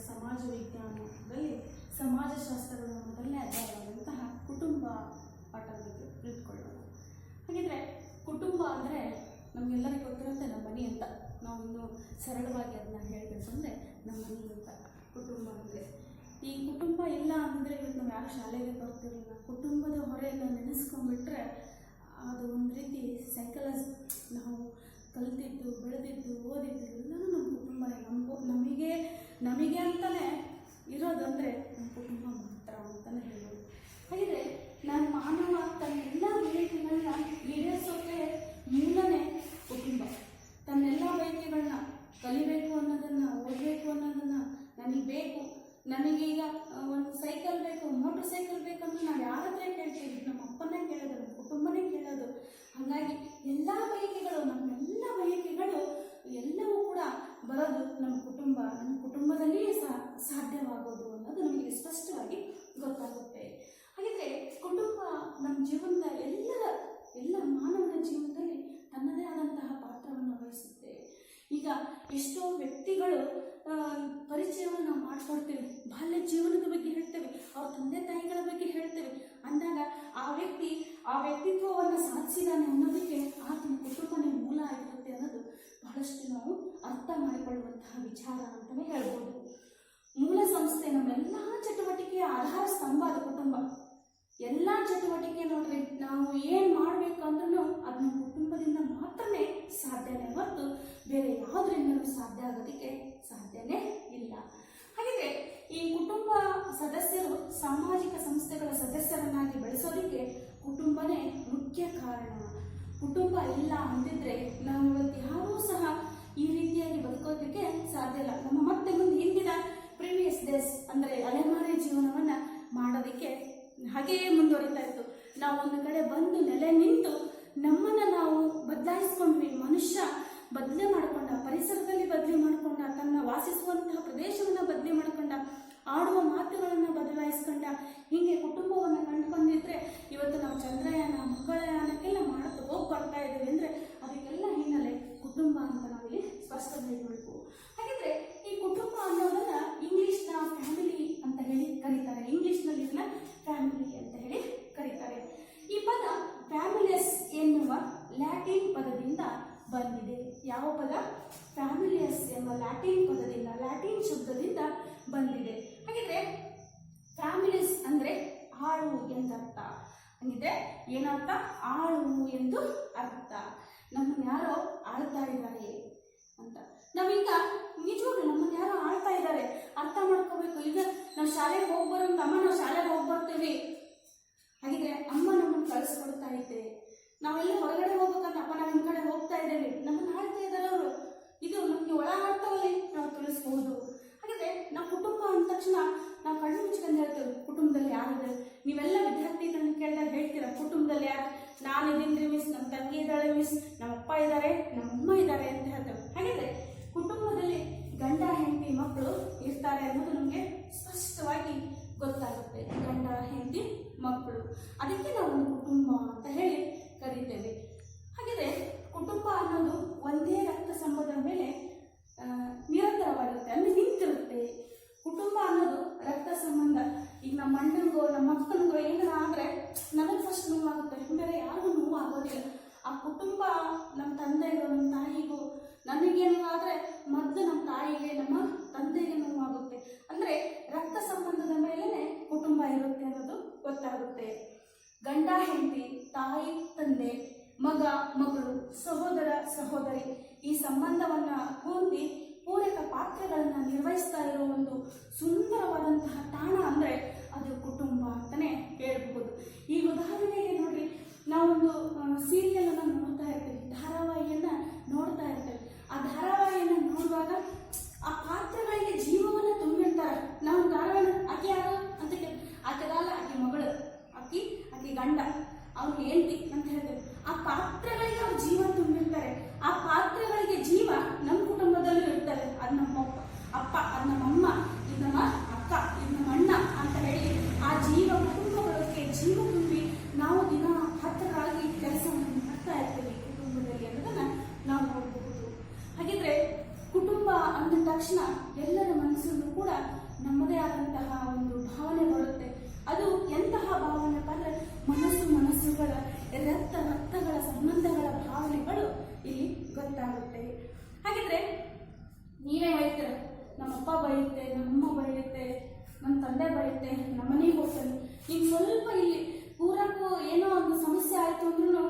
ಸಮಾಜ ವಿಜ್ಞಾನದಲ್ಲಿ ಸಮಾಜಶಾಸ್ತ್ರದ ಮೊದಲನೇ ಅಧ್ಯಾಯವಾದಂತಹ ಕುಟುಂಬ ಪಾಠದ ಬಗ್ಗೆ ತಿಳ್ಕೊಳ್ಳೋಣ. ಹಾಗಿದ್ರೆ ಕುಟುಂಬ ಅಂದರೆ ನಮಗೆಲ್ಲರಿಗೂ ಗೊತ್ತಿರುತ್ತೆ ನಮ್ಮ ಮನೆ ಅಂತ. ನಾವು ಇನ್ನೂ ಸರಳವಾಗಿ ಅದನ್ನ ಹೇಳಬೇಕು ಅಂದರೆ ನಮ್ಮ ಮನೆ ಅಂತ ಕುಟುಂಬ ಅಂದರೆ. ಈ ಕುಟುಂಬ ಇಲ್ಲ ಅಂದರೆ ಇವತ್ತು ನಾವು ಯಾರು ಶಾಲೆಗೆ ಬರ್ತಿರಲಿಲ್ಲ. ಕುಟುಂಬದ ಹೊರೆಯನ್ನು ನೆನೆಸ್ಕೊಂಡ್ಬಿಟ್ರೆ ಅದು ಒಂದು ರೀತಿ ಸೈಕಲಾಜಿ. ನಾವು ಕಲಿತಿದ್ದು, ಬೆಳೆದಿದ್ದು, ಓದಿದ್ದು ಎಲ್ಲನೂ ನಮ್ಮ ಕುಟುಂಬನೇ. ನಮಗೆ ಅಂತಲೇ ಇರೋದಂದರೆ ನಮ್ಮ ಕುಟುಂಬ ಮಾತ್ರ ಅಂತಲೇ ಹೇಳ್ಬೋದು. ಹಾಗಿದ್ರೆ ನಾನು ಮಾನವ ತನ್ನೆಲ್ಲ ಬಯಕೆಗಳನ್ನ ಈಡೇರಿಸೋಕ್ಕೆ ಮೂಲನೇ ಕುಟುಂಬ. ತನ್ನೆಲ್ಲ ಬಯಕೆಗಳನ್ನ ಕಲಿಬೇಕು ಅನ್ನೋದನ್ನು, ಓದಬೇಕು ಅನ್ನೋದನ್ನು, ನನಗೆ ಬೇಕು, ನನಗೀಗ ಒಂದು ಸೈಕಲ್ ಬೇಕು, ಮೋಟ್ರ್ ಸೈಕಲ್ ಬೇಕಂದ್ರೆ ನಾವು ಯಾರ ಹತ್ರ ಕೇಳ್ತೀವಿ? ನಮ್ಮ ಅಪ್ಪನೇ ಕೇಳೋದು, ನಮ್ಮ ಕುಟುಂಬನೇ ಕೇಳೋದು. ಹಾಗಾಗಿ ಎಲ್ಲ ಬಯಕೆಗಳು, ನಮ್ಮೆಲ್ಲ ಬಯಕೆಗಳು ಎಲ್ಲವೂ ಕೂಡ ಬರೋದು ನಮ್ಮ ಕುಟುಂಬ. ನಮ್ಮ ಕುಟುಂಬದಲ್ಲಿಯೇ ಸಾಧ್ಯವಾಗೋದು ಅನ್ನೋದು ನಮಗೆ ಸ್ಪಷ್ಟವಾಗಿ ಗೊತ್ತಾಗುತ್ತೆ. ಹಾಗಿದ್ರೆ ಕುಟುಂಬ ನಮ್ಮ ಜೀವನದ ಎಲ್ಲ ಮಾನವನ ಜೀವನದಲ್ಲಿ ತನ್ನದೇ ಆದಂತಹ ಪಾತ್ರವನ್ನು ವಹಿಸುತ್ತೆ. ಈಗ ಎಷ್ಟೋ ವ್ಯಕ್ತಿಗಳು ಪರಿಚಯವನ್ನು ನಾವು ಮಾಡ್ಕೊಳ್ತೇವೆ, ಬಾಲ್ಯ ಜೀವನದ ಬಗ್ಗೆ ಹೇಳ್ತೇವೆ, ಅವ್ರ ತಂದೆ ತಾಯಿಗಳ ಬಗ್ಗೆ ಹೇಳ್ತೇವೆ ಅಂದಾಗ ಆ ವ್ಯಕ್ತಿತ್ವವನ್ನು ಸಾಧಿಸಿದಾನೆ ಅನ್ನೋದಕ್ಕೆ ಆತನ ಕುಟುಂಬನೇ ಮೂಲ ಆಗಿರುತ್ತೆ ಅನ್ನೋದು ಬಹಳಷ್ಟು ನಾವು ಅರ್ಥ ಮಾಡಿಕೊಳ್ಳುವಂತಹ ವಿಚಾರ ಅಂತಲೇ ಹೇಳ್ಬೋದು. ಮೂಲ ಸಂಸ್ಥೆ, ನಮ್ಮೆಲ್ಲ ಚಟುವಟಿಕೆಯ ಆಧಾರ ಸ್ತಂಭ ಅದು ಕುಟುಂಬ. ಎಲ್ಲ ಚಟುವಟಿಕೆ ನೋಡ್ರಿ, ನಾವು ಏನು ಮಾಡಬೇಕು ಅಂದ್ರೂ ಅದನ್ನ ಕುಟುಂಬದಿಂದ ಮಾತ್ರನೇ ಸಾಧ್ಯನೇ ಹೊರತು ಬೇರೆ ಯಾವುದರಿಂದಲೂ ಸಾಧ್ಯ ಆಗೋದಕ್ಕೆ ಸಾಧ್ಯನೇ ಇಲ್ಲ. ಹಾಗಿದ್ರೆ ಈ ಕುಟುಂಬ ಸದಸ್ಯರು ಸಾಮಾಜಿಕ ಸಂಸ್ಥೆಗಳ ಸದಸ್ಯರನ್ನಾಗಿ ಬೆಳೆಸೋದಕ್ಕೆ ಕುಟುಂಬನೇ ಮುಖ್ಯ ಕಾರಣ. ಕುಟುಂಬ ಇಲ್ಲ ಅಂದಿದ್ರೆ ನಾವು ಇವತ್ತು ಯಾರೂ ಸಹ ಈ ರೀತಿಯಾಗಿ ಬದುಕೋದಕ್ಕೆ ಸಾಧ್ಯ ಇಲ್ಲ. ನಮ್ಮ ಮತ್ತೆ ಮುಂದೆ ಹಿಂದಿನ ಪ್ರೀವಿಯಸ್ ಡೇಸ್ ಅಂದರೆ ಅಲೆಮಾರಿ ಜೀವನವನ್ನು ಮಾಡೋದಕ್ಕೆ ಹಾಗೆಯೇ ಮುಂದುವರಿತಾ ಇತ್ತು. ನಾವು ಒಂದು ಕಡೆ ಬಂದು ನೆಲೆ ನಿಂತು ನಮ್ಮನ್ನು ನಾವು ಬದಲಾಯಿಸ್ಕೊಂಡ್ವಿ. ಮನುಷ್ಯ ಬದಲೇ ಮಾಡಿಕೊಂಡ, ಪರಿಸರದಲ್ಲಿ ಬದಲಿ ಮಾಡಿಕೊಂಡ, ತನ್ನ ವಾಸಿಸುವಂತಹ ಪ್ರದೇಶವನ್ನು ಬದಲಿ ಮಾಡಿಕೊಂಡ, ಆಡುವ ಮಾತುಗಳನ್ನು ಬದಲಾಯಿಸ್ಕೊಂಡ. ಹೀಗೆ ಕುಟುಂಬವನ್ನು ಕಂಡುಕೊಂಡಿದ್ರೆ ಇವತ್ತು ನಾವು ಚಂದ್ರಯಾನ, ಮಂಗಳಯಾನಕ್ಕೆಲ್ಲ ಹೋಗಿ ಬರ್ತಾ ಇದ್ದೀವಿ ಅಂದರೆ ಅದಕ್ಕೆಲ್ಲ ಹಿನ್ನೆಲೆ ಕುಟುಂಬ ಅಂತ ನಾವಿಲ್ಲಿ ಸ್ಪಷ್ಟವಾಗಿ ಹೇಳಬೇಕು. ಹಾಗಿದ್ರೆ ಈ ಕುಟುಂಬ ಅನ್ನೋದನ್ನ ಇಂಗ್ಲಿಷ್ನ ಫ್ಯಾಮಿಲಿ ಅಂತ ಹೇಳಿ ಕರೀತಾರೆ. ಇಂಗ್ಲಿಷ್ನಲ್ಲಿ ಇದನ್ನ ಫ್ಯಾಮಿಲಿ ಅಂತ ಹೇಳಿ ಕರೀತಾರೆ. ಈ ಪದ ಫ್ಯಾಮಿಲಿಯಸ್ ಎನ್ನುವ ಲ್ಯಾಟಿನ್ ಪದದಿಂದ ಬಂದಿದೆ. ಯಾವ ಪದ? ಫ್ಯಾಮಿಲಿಯಸ್ ಎಂಬ ಲ್ಯಾಟಿನ್ ಶಬ್ದದಿಂದ ಬಂದಿದೆ. ಹಾಗಿದ್ರೆ ಫ್ಯಾಮಿಲಿಸ್ ಅಂದ್ರೆ ಆಳು ಎಂದರ್ಥ. ಹಾಗಿದ್ರೆ ಏನರ್ಥ? ಆಳು ಎಂದು ಅರ್ಥ. ನಮ್ಮನ್ನು ಯಾರೋ ಆಳ್ತಾ ಇದ್ದಾರೆ ಅಂತ. ನಾವೀಗ ನಿಜವಾಗ್ಲೂ ನಮ್ಮನ್ನು ಯಾರೋ ಆಳ್ತಾ ಇದ್ದಾರೆ ಅರ್ಥ ಮಾಡ್ಕೋಬೇಕು. ಈಗ ನಾವು ಶಾಲೆಗೆ ಹೋಗ್ಬರೋಂತ ಅಮ್ಮ, ನಾವು ಶಾಲೆಗೆ ಹೋಗ್ಬರ್ತೀವಿ. ಹಾಗಿದ್ರೆ ಅಮ್ಮ ನಮ್ಮನ್ನು ಕಳಿಸ್ಕೊಡ್ತಾ ಇದ್ದೆ. ನಾವೆಲ್ಲ ಹೊರಗಡೆ ಹೋಗ್ಬೇಕಂತ ಅಪ್ಪ ನಾವು ನಿಮ್ಮ ಕಡೆ ಹೋಗ್ತಾ ಇದ್ದೇವೆ, ನಮ್ಮನ್ನು ಆಳ್ತಾ ಇದ್ದಾರೆ ಅವರು. ಇದು ನಮಗೆ ಒಳ ಅರ್ಥವಲ್ಲಿ ನಾವು ತಿಳಿಸ್ಬಹುದು. ಹಾಗಿದ್ರೆ ನಾವು ಕುಟುಂಬ ಅಂದ ತಕ್ಷಣ ನಾವು ಕಣ್ಣು ಮುಚ್ಕೊಂಡು ಹೇಳ್ತೇವೆ ಕುಟುಂಬದಲ್ಲಿ ಯಾರಿದೆ. ನೀವೆಲ್ಲ ವಿದ್ಯಾರ್ಥಿಗಳನ್ನ ಕೇಳಿದಾಗ ಹೇಳ್ತೀರ ಕುಟುಂಬದಲ್ಲಿ ಯಾರು? ನಾನು ಇದ್ದೀನಿ ಮಿಸ್, ನಮ್ಮ ತಂಗಿ ಇದ್ದಾಳೆ ಮಿಸ್, ನಮ್ಮ ಅಪ್ಪ ಇದ್ದಾರೆ, ನಮ್ಮ ಅಮ್ಮ ಇದ್ದಾರೆ ಅಂತ ಹೇಳ್ತೇವೆ. ಹಾಗಿದ್ರೆ ಕುಟುಂಬದಲ್ಲಿ ಗಂಡ, ಹೆಂಡತಿ, ಮಕ್ಕಳು ಇರ್ತಾರೆ ಅನ್ನೋದು ನಮಗೆ ಸ್ಪಷ್ಟವಾಗಿ ಗೊತ್ತಾಗುತ್ತೆ. ಗಂಡ, ಹೆಂಡತಿ, ಮಕ್ಕಳು, ಅದಕ್ಕೆ ನಾವು ಒಂದು ಕುಟುಂಬ ಅಂತ ಹೇಳಿ ಕರೀತೇವೆ. ಹಾಗಿದ್ರೆ ಕುಟುಂಬ ಅನ್ನೋದು ಒಂದೇ ರಕ್ತ ಸಂಬಂಧದ ಮೇಲೆ ನಿರಂತರವಾಗಿರುತ್ತೆ, ಅಂದರೆ ನಿಂತಿರುತ್ತೆ. ಕುಟುಂಬ ಅನ್ನೋದು ರಕ್ತ ಸಂಬಂಧ. ಈಗ ನಮ್ಮ ಅಣ್ಣನಿಗೋ ನಮ್ಮ ಅಕ್ಕನಿಗೋ ಏನಾರ ಆದರೆ ನನಗೆ ಫಸ್ಟ್ ನೋವಾಗುತ್ತೆ, ಬೇರೆ ಯಾರಿಗೂ ನೋವು ಆಗೋದಿಲ್ಲ. ಆ ಕುಟುಂಬ ನಮ್ಮ ತಂದೆಗೋ ನಮ್ಮ ತಾಯಿಗೋ ನನಗೇನು ಆದರೆ ಮೊದಲು ನಮ್ಮ ತಾಯಿಗೆ ನಮ್ಮ ತಂದೆಗೆ ನೋವಾಗುತ್ತೆ. ಅಂದರೆ ರಕ್ತ ಸಂಬಂಧದ ಮೇಲೇ ಕುಟುಂಬ ಇರುತ್ತೆ ಅನ್ನೋದು ಗೊತ್ತಾಗುತ್ತೆ. ಗಂಡ ಹೆಂಡತಿ, ತಾಯಿ ತಂದೆ, ಮಗ ಮಗಳು, ಸಹೋದರ ಸಹೋದರಿ ಈ ಸಂಬಂಧವನ್ನು ಹೊಂದಿ ಪೂರಕ ಪಾತ್ರಗಳನ್ನು ನಿರ್ವಹಿಸ್ತಾ ಇರೋ ಒಂದು ಸುಂದರವಾದಂತಹ ತಾಣ ಅಂದರೆ ಅದು ಕುಟುಂಬ ಅಂತಲೇ ಹೇಳ್ಬಹುದು. ಈ ಉದಾಹರಣೆಗೆ ನೋಡ್ರಿ, ನಾವೊಂದು ಸೀರಿಯಲನ್ನು ನೋಡ್ತಾ ಇರ್ತೇವೆ, ಧಾರಾವಾಹಿಯನ್ನು ನೋಡ್ತಾ ಇರ್ತೇವೆ. ಆ ಧಾರಾವಾಹಿಯನ್ನು ನೋಡುವಾಗ ಆ ಪಾತ್ರಗಳಿಗೆ ಜೀವವನ್ನು ತುಂಬಿರ್ತಾರೆ. ನಾವು ಧಾರಾವಾಹಿ ಆಕೆ ಯಾರು ಅಂತ ಕೇಳಿ, ಆಕೆಗಾಲ ಆಕೆ ಮಗಳು, ಆಕೆ ಗಂಡ, ಅವ್ರು ಹೆಂಡತಿ ಅಂತ ಹೇಳ್ತೇವೆ. ಆ ಪಾತ್ರಗಳಿಗೆ ಅವ್ರು ಜೀವ ತುಂಬಿರ್ತಾರೆ. ಆ ಪಾತ್ರಗಳಿಗೆ ಜೀವ ನಮ್ಮ ಕುಟುಂಬದಲ್ಲೂ ಇರ್ತಾರೆ. ಅದು ನಮ್ಮ ಅಪ್ಪ, ಅದು ನಮ್ಮಮ್ಮ, ಇದು ನಮ್ಮ ಅಕ್ಕ, ಇದು ನಮ್ಮ ಅಣ್ಣ ಅಂತ ಹೇಳಿ ಆ ಜೀವ ಕುಟುಂಬಗಳಿಗೆ ಜೀವ ತುಂಬಿ ನಾವು ದಿನ ಹತ್ತರಾಗಿ ಕೆಲಸವನ್ನು ಮಾಡ್ತಾ ಇರ್ತೇವೆ ಕುಟುಂಬದಲ್ಲಿ ಅನ್ನೋದನ್ನ ನಾವು ನೋಡಬಹುದು. ತಕ್ಷಣ ಎಲ್ಲರ ಮನಸ್ಸಲ್ಲೂ ಕೂಡ ನಮ್ಮದೇ ಆದಂತಹ ಒಂದು ಭಾವನೆ ಬರುತ್ತೆ. ಅದು ಎಂತಹ ಭಾವನೆ ಅಂದರೆ ಮನಸ್ಸುಗಳ ರಕ್ತಗಳ ಸಂಬಂಧಗಳ ಭಾವನೆಗಳು ಇಲ್ಲಿ ಗೊತ್ತಾಗುತ್ತೆ. ಹಾಗಿದ್ರೆ ನೀವೇ ಹೇಳ್ತೀರ, ನಮ್ಮಪ್ಪ ಬೈಯುತ್ತೆ, ನಮ್ಮಮ್ಮ ಬೈಯುತ್ತೆ, ನಮ್ಮ ತಂದೆ ಬೈಯುತ್ತೆ, ನಮ್ಮನೆಗೆ ಹೋಗ್ತಾನೆ, ಈಗ ಸ್ವಲ್ಪ ಇಲ್ಲಿ ಪೂರಕ್ಕೂ ಏನೋ ಒಂದು ಸಮಸ್ಯೆ ಆಯಿತು ಅಂದ್ರೂ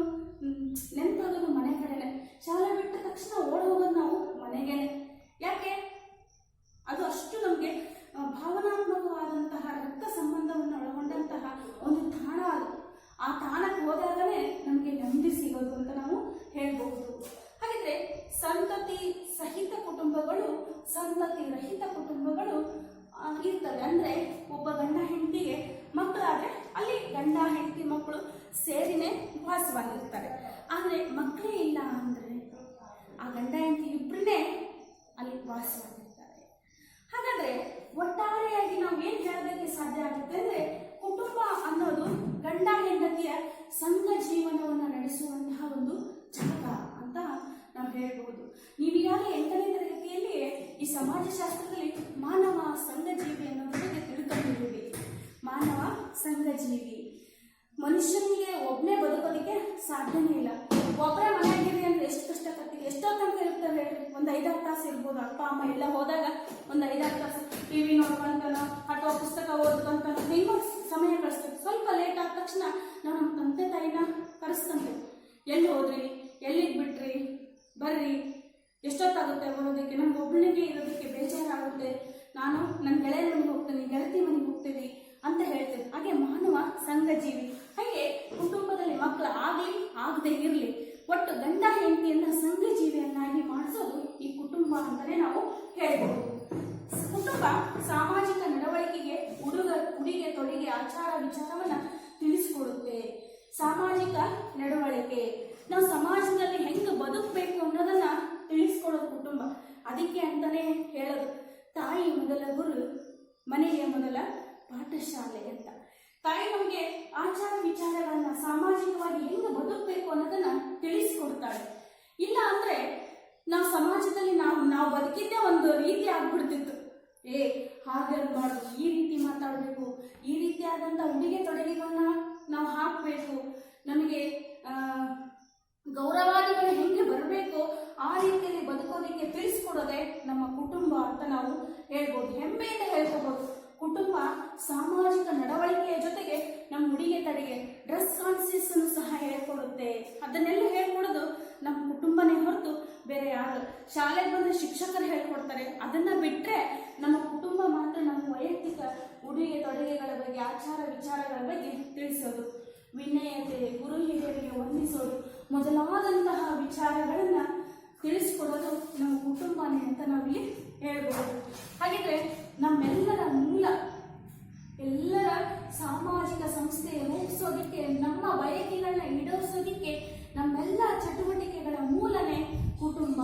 ನೆನಪಾಗೋದು ಮನೆ ಕಡೆನೆ. ಶಾಲೆ ಬಿಟ್ಟ ತಕ್ಷಣ ಓಡಿ ಹೋಗೋದು ನಾವು ಮನೆಗೇನೆ. ಯಾಕೆ? ಅದು ಅಷ್ಟು ನಮಗೆ ಭಾವನಾತ್ಮಕವಾದಂತಹ ರಕ್ತ ಸಂಬಂಧವನ್ನು ಒಳಗೊಂಡಂತಹ ಒಂದು ತಾಣ. ಅದು ಆ ತಾಣಕ್ಕೆ ಹೋದಾಗಲೇ ನಮಗೆ ನೆಮ್ಮದಿ ಸಿಗೋದು ಅಂತ ನಾವು ಹೇಳ್ಬಹುದು. ಹಾಗಿದ್ರೆ ಸಂತತಿ ಸಹಿತ ಕುಟುಂಬಗಳು, ಸಂತತಿ ರಹಿತ ಕುಟುಂಬಗಳು ಇರ್ತವೆ. ಅಂದರೆ ಒಬ್ಬ ಗಂಡ ಹೆಂಡತಿಗೆ ಮಕ್ಕಳಾದರೆ ಅಲ್ಲಿ ಗಂಡ ಹೆಂಡತಿ ಮಕ್ಕಳು ಸೇರಿನೇ ವಾಸವಾಗಿರ್ತಾರೆ. ಆದರೆ ಮಕ್ಕಳೇ ಇಲ್ಲ ಅಂದರೆ ಆ ಗಂಡ ಹೆಂಡತಿ ಇಬ್ಬರನ್ನೇ ಅಲ್ಲಿ ವಾಸವಾಗಿರ್ತಾರೆ. ಹಾಗಾದರೆ ಒಟ್ಟಾರೆಯಾಗಿ ನಾವು ಏನು ಹೇಳೋದಕ್ಕೆ ಸಾಧ್ಯ ಆಗುತ್ತೆ ಅಂದರೆ ಕುಟುಂಬ ಅನ್ನೋದು ಗಂಡ ಹೆಂಡತಿಯ ಸಂಘ ಜೀವನವನ್ನು ನಡೆಸುವಂತಹ ಒಂದು ಜಾಗ ಅಂತ ನಾವು ಹೇಳ್ಬಹುದು. ನೀವೀಗಾಗಲೇ 8ನೇ ತರಗತಿಯಲ್ಲಿ ಈ ಸಮಾಜಶಾಸ್ತ್ರದಲ್ಲಿ ಮಾನವ ಸಂಘಜೀವಿ ಅನ್ನೋದ್ರ ಬಗ್ಗೆ ತಿಳ್ಕೊಂಡಿದ್ದೀವಿ. ಮಾನವ ಸಂಘಜೀವಿ. ಮನುಷ್ಯನಿಗೆ ಒಬ್ಬನೇ ಬದುಕೋದಕ್ಕೆ ಸಾಧ್ಯನೇ ಇಲ್ಲ. ಒಬ್ಬರೇ ಮನೆಯಾಗಿರಿ ಅಂದ್ರೆ ಎಷ್ಟು ಕಷ್ಟಪಡ್ತೀವಿ, ಎಷ್ಟೋ ತನಕ ಇರ್ತವೆ ಹೇಳ್ರಿ. ಒಂದು 5-6 ತಾಸು ಇರ್ಬೋದು. ಅಪ್ಪ ಅಮ್ಮ ಎಲ್ಲ ಹೋದಾಗ ಒಂದು 5-6 ತಾಸು ಟಿವಿ ನೋಡ್ಕೊಂತಾನೋ ಅಥವಾ ಪುಸ್ತಕ ಓದ್ಕೊಂತಾನೋ ಹೆಂಗೋ ಸಮಯ ಕಳಿಸ್ತೇವೆ. ಸ್ವಲ್ಪ ಲೇಟ್ ಆದ ತಕ್ಷಣ ನಾವು ನಮ್ಮ ತಂದೆ ತಾಯಿನ ಕರೆಸ್ಕೊಂತೇವೆ. ಎಲ್ಲಿ ಹೋದ್ರಿ, ಎಲ್ಲಿಗೆ ಬಿಟ್ರಿ, ಬರ್ರಿ, ಎಷ್ಟೊತ್ತಾಗುತ್ತೆ ಬರೋದಕ್ಕೆ, ನಮ್ಗೆ ಒಬ್ಬನಿಗೆ ಇರೋದಕ್ಕೆ ಬೇಜಾರಾಗುತ್ತೆ, ನಾನು ನನ್ನ ಗೆಳೆಯ ಮನೆಗೆ ಹೋಗ್ತೀನಿ, ಗೆಳತಿ ಮನೆಗೆ ಹೋಗ್ತೀವಿ ಅಂತ ಹೇಳ್ತೇವೆ. ಹಾಗೆ ಮಾನವ ಸಂಘಜೀವಿ. ಹಾಗೆ ಕುಟುಂಬದಲ್ಲಿ ಮಕ್ಕಳು ಆಗಲಿ ಆಗದೆ ಇರಲಿ, ಒಟ್ಟು ಗಂಡ ಹೆಂಡತಿಯನ್ನ ಸಂಘಜೀವಿಯನ್ನಾಗಿ ಮಾಡಿಸೋದು ಈ ಕುಟುಂಬ ಅಂತಲೇ ನಾವು ಹೇಳ್ಬೋದು. ಕುಟುಂಬ ಸಾಮಾಜಿಕ ನಡವಳಿಕೆಗೆ ಉಡುಗೆ ತೊಡುಗೆ ಆಚಾರ ವಿಚಾರವನ್ನ ತಿಳಿಸಿಕೊಡುತ್ತೆ. ಸಾಮಾಜಿಕ ನಡವಳಿಕೆ, ನಾವು ಸಮಾಜದಲ್ಲಿ ಹೆಂಗೆ ಬದುಕಬೇಕು ಅನ್ನೋದನ್ನ ತಿಳಿಸ್ಕೊಡೋದು ಕುಟುಂಬ. ಅದಕ್ಕೆ ಅಂತಾನೆ ಹೇಳೋದು, ತಾಯಿ ಮೊದಲ ಗುರು, ಮನೆಯ ಮೊದಲ ಪಾಠಶಾಲೆ ಅಂತ. ತಾಯಿ ನಮಗೆ ಆಚಾರ ವಿಚಾರಗಳನ್ನ ಸಾಮಾಜಿಕವಾಗಿ ಹೆಂಗೆ ಬದುಕಬೇಕು ಅನ್ನೋದನ್ನ ತಿಳಿಸ್ಕೊಡ್ತಾಳೆ. ಇಲ್ಲ ಅಂದ್ರೆ ನಾವು ಸಮಾಜದಲ್ಲಿ ನಾವು ಬದುಕಿದ್ದೇ ಒಂದು ರೀತಿ ಆಗ್ಬಿಡ್ತಿತ್ತು. ಹಾಗೆ ಅನ್ಬಾರ್ದು, ಈ ರೀತಿ ಮಾತಾಡಬೇಕು, ಈ ರೀತಿಯಾದಂಥ ಉಡುಗೆ ತೊಡುಗೆಗಳನ್ನ ನಾವು ಹಾಕಬೇಕು, ನಮಗೆ ಗೌರವಾದಿಗಳು ಹೆಂಗೆ ಬರಬೇಕು ಆ ರೀತಿಯಲ್ಲಿ ಬದುಕೋದಕ್ಕೆ ತಿಳಿಸ್ಕೊಡೋದೆ ನಮ್ಮ ಕುಟುಂಬ ಅಂತ ನಾವು ಹೇಳ್ಬೋದು. ಹೆಮ್ಮೆಯಿಂದ ಹೇಳ್ಕೋಬಹುದು. ಕುಟುಂಬ ಸಾಮಾಜಿಕ ನಡವಳಿಕೆಯ ಜೊತೆಗೆ ನಮ್ಮ ಉಡುಗೆ ತೊಡುಗೆ ಡ್ರೆಸ್ ಕಾನ್ಸಿಯಸ್ ಅನ್ನು ಸಹ ಹೇಳ್ಕೊಡುತ್ತೆ. ಅದನ್ನೆಲ್ಲ ಹೇಳ್ಕೊಡೋದು ನಮ್ಮ ಕುಟುಂಬನೇ ಹೊರತು ಬೇರೆ ಯಾರು. ಶಾಲೆಗೆ ಬಂದ ಶಿಕ್ಷಕರು ಹೇಳ್ಕೊಡ್ತಾರೆ. ಅದನ್ನ ಬಿಟ್ಟರೆ ನಮ್ಮ ಕುಟುಂಬ ಮಾತ್ರ ನಮ್ಮ ವೈಯಕ್ತಿಕ ಉಡುಗೆ ತೊಡುಗೆಗಳ ಬಗ್ಗೆ, ಆಚಾರ ವಿಚಾರಗಳ ಬಗ್ಗೆ ತಿಳಿಸೋದು, ವಿನಯತೆ, ಗುರು ಹಿರಿಯರಿಗೆ ವಂದಿಸೋದು ಮೊದಲಾದಂತಹ ವಿಚಾರಗಳನ್ನ ತಿಳಿಸ್ಕೊಡೋದು ನಮ್ಮ ಕುಟುಂಬನೇ ಅಂತ ನಾವಿಲ್ಲಿ ಹೇಳ್ಬೋದು. ಹಾಗಿದ್ರೆ ನಮ್ಮೆಲ್ಲರ ಮೂಲ, ಎಲ್ಲರ ಸಾಮಾಜಿಕ ಸಂಸ್ಥೆಯ ರೂಪಿಸೋದಕ್ಕೆ, ನಮ್ಮ ಬಯಕೆಗಳನ್ನ ಈಡೇರಿಸೋದಕ್ಕೆ ನಮ್ಮೆಲ್ಲ ಚಟುವಟಿಕೆಗಳ ಮೂಲನೇ ಕುಟುಂಬ.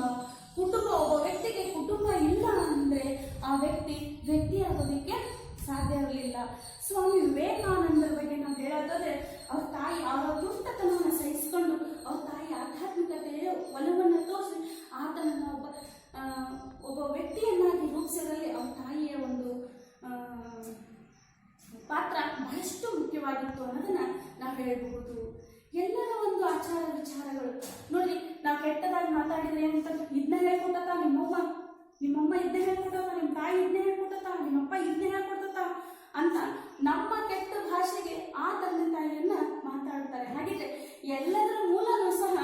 ಒಬ್ಬ ವ್ಯಕ್ತಿಗೆ ಕುಟುಂಬ ಇಲ್ಲ ಅಂದ್ರೆ ಆ ವ್ಯಕ್ತಿಯಾಗೋದಕ್ಕೆ ಸಾಧ್ಯ ಇರಲಿಲ್ಲ. ಸ್ವಾಮಿ ವಿವೇಕಾನಂದರ ಬಗ್ಗೆ ನಾವು ಹೇಳೋದಾದ್ರೆ, ಅವ್ರ ತಾಯಿ ಅವರ ದುಷ್ಟತನವನ್ನು ಸಹಿಸಿಕೊಂಡು ಅವ್ರ ತಾಯಿ ಆಧ್ಯಾತ್ಮಿಕತೆಯ ಒಲವನ್ನು ತೋರಿಸಿ ಆತನನ್ನು ಒಬ್ಬ ವ್ಯಕ್ತಿಯನ್ನಾಗಿ ರೂಪಿಸೋದ್ರಲ್ಲಿ ಅವ್ರ ತಾಯಿಯ ಒಂದು ಪಾತ್ರ ಬಹಳಷ್ಟು ಮುಖ್ಯವಾಗಿತ್ತು ಅನ್ನೋದನ್ನ ನಾವು ಹೇಳಬಹುದು. ಎಲ್ಲರ ಒಂದು ಆಚಾರ ವಿಚಾರಗಳು ನೋಡಿ, ನಾವು ಕೆಟ್ಟದಾಗಿ ಮಾತಾಡಿದ್ರೆ ಅಂತ ಇದನ್ನ ಹೇಳ್ಕೊಟ್ಟತ ನಿಮ್ಮಮ್ಮ ಇದನ್ನ ಹೇಳ್ಕೊಟ್ಟತ, ನಿಮ್ಮ ತಾಯಿ ಇದನ್ನ ಹೇಳ್ಕೊಟ್ಟತ, ನಿಮ್ಮಪ್ಪ ಇದನ್ನ ಹೇಳ್ಕೊಟ್ಟತ ಅಂತ ನಮ್ಮ ಕೆಟ್ಟ ಭಾಷೆಗೆ ಆ ತಂದೆ ತಾಯಿಯನ್ನ ಮಾತಾಡ್ತಾರೆ. ಹಾಗಿದ್ರೆ ಎಲ್ಲದರ ಮೂಲನೂ ಸಹ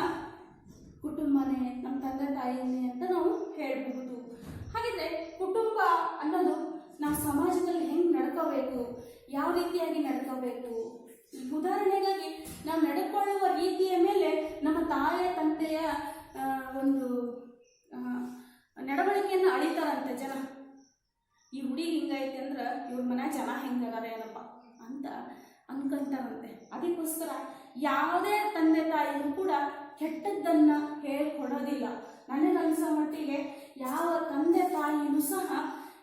ಕುಟುಂಬನೇ, ನಮ್ಮ ತಂದೆ ತಾಯಿಯನ್ನೇ ಅಂತ ನಾವು ಹೇಳಬಹುದು. ಹಾಗಿದ್ರೆ ಕುಟುಂಬ ಅನ್ನೋದು ನಾವು ಸಮಾಜದಲ್ಲಿ ಹೆಂಗೆ ನಡ್ಕೋಬೇಕು, ಯಾವ ರೀತಿಯಾಗಿ ನಡ್ಕೋಬೇಕು. ಈಗ ಉದಾಹರಣೆಗಾಗಿ ನಾವು ನಡ್ಕೊಳ್ಳುವ ರೀತಿಯ ಮೇಲೆ ನಮ್ಮ ತಾಯಿಯ ತಂದೆಯ ಒಂದು ನಡವಳಿಕೆಯನ್ನು ಅಳಿತಾರಂತೆ ಜನ. ಈ ಹುಡುಗಿ ಹಿಂಗೈತೆ ಅಂದ್ರೆ ಇವ್ರ ಮನೆ ಜನ ಹೆಂಗದಾರ ಏನಪ್ಪ ಅಂತ ಅನ್ಕೊಂತಾರಂತೆ. ಅದಕ್ಕೋಸ್ಕರ ಯಾವುದೇ ತಂದೆ ತಾಯಿಯೂ ಕೂಡ ಕೆಟ್ಟದ್ದನ್ನ ಹೇಳ್ಕೊಡೋದಿಲ್ಲ. ನನಗನ್ಸೋ ಮಟ್ಟಿಗೆ ಯಾವ ತಂದೆ ತಾಯಿಯೂ ಸಹ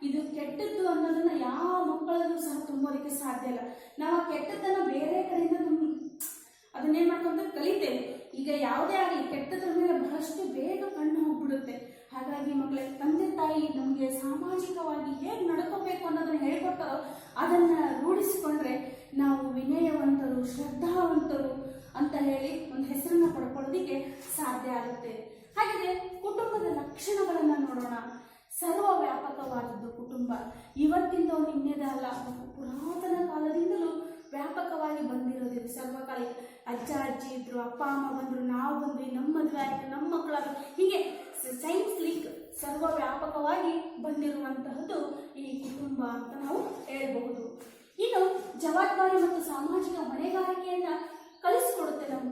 ಇದು ಕೆಟ್ಟದ್ದು ಅನ್ನೋದನ್ನ ಯಾವ ಮಕ್ಕಳಲ್ಲೂ ಸಹ ತುಂಬೋದಕ್ಕೆ ಸಾಧ್ಯ ಇಲ್ಲ. ನಾವು ಆ ಕೆಟ್ಟದ್ದನ್ನ ಬೇರೆ ಕಡೆಯಿಂದ ಅದನ್ನೇನ್ ಮಾಡ್ಕೊಂತ ಕಲಿತೇವೆ. ಈಗ ಯಾವುದೇ ಆಗಲಿ ಕೆಟ್ಟದ್ರ ಮೇಲೆ ಬಹಳಷ್ಟು ಬೇಗ ಕಣ್ಣು ಹೋಗ್ಬಿಡುತ್ತೆ. ಹಾಗಾಗಿ ಮಕ್ಕಳೇ, ತಂದೆ ತಾಯಿ ನಮಗೆ ಸಾಮಾಜಿಕವಾಗಿ ಹೇಗೆ ನಡ್ಕೋಬೇಕು ಅನ್ನೋದನ್ನ ಹೇಳ್ಕೊಡ್ತಾರೋ ಅದನ್ನ ರೂಢಿಸಿಕೊಂಡ್ರೆ ನಾವು ವಿನಯವಂತರು, ಶ್ರದ್ಧಾವಂತರು ಅಂತ ಹೇಳಿ ಒಂದು ಹೆಸರನ್ನ ಪಡ್ಕೊಳ್ಳೋದಿಕ್ಕೆ ಸಾಧ್ಯ ಆಗುತ್ತೆ. ಹಾಗೆ ಕುಟುಂಬದ ಲಕ್ಷಣಗಳನ್ನ ನೋಡೋಣ. ಸರ್ವ ವ್ಯಾಪಕವಾದದ್ದು ಕುಟುಂಬ. ಇವತ್ತಿಂದ ನಿನ್ನೆದ ಅಲ್ಲ, ಪುರಾತನ ಕಾಲದಿಂದಲೂ ವ್ಯಾಪಕವಾಗಿ ಬಂದಿರೋದಿದೆ. ಸರ್ವಕಾಲಿಕ ಅಜ್ಜ ಅಜ್ಜಿ ಇದ್ರು, ಅಪ್ಪ ಅಮ್ಮ ಬಂದ್ರು, ನಾವು ಬಂದ್ವಿ, ನಮ್ಮ ಮದುವೆ ಆಯ್ತು, ನಮ್ಮ ಮಕ್ಕಳಾದ್ರು, ಹೀಗೆ ಸೈನ್ಸ್ ಲೀಕ್ ಸರ್ವ ವ್ಯಾಪಕವಾಗಿ ಬಂದಿರುವಂತಹದ್ದು ಈ ಕುಟುಂಬ ಅಂತ ನಾವು ಹೇಳಬಹುದು. ಇನ್ನು ಜವಾಬ್ದಾರಿ ಮತ್ತು ಸಾಮಾಜಿಕ ಹೊಣೆಗಾರಿಕೆಯನ್ನ ಕಲಿಸಿಕೊಡುತ್ತೆ ನಮ್ಮ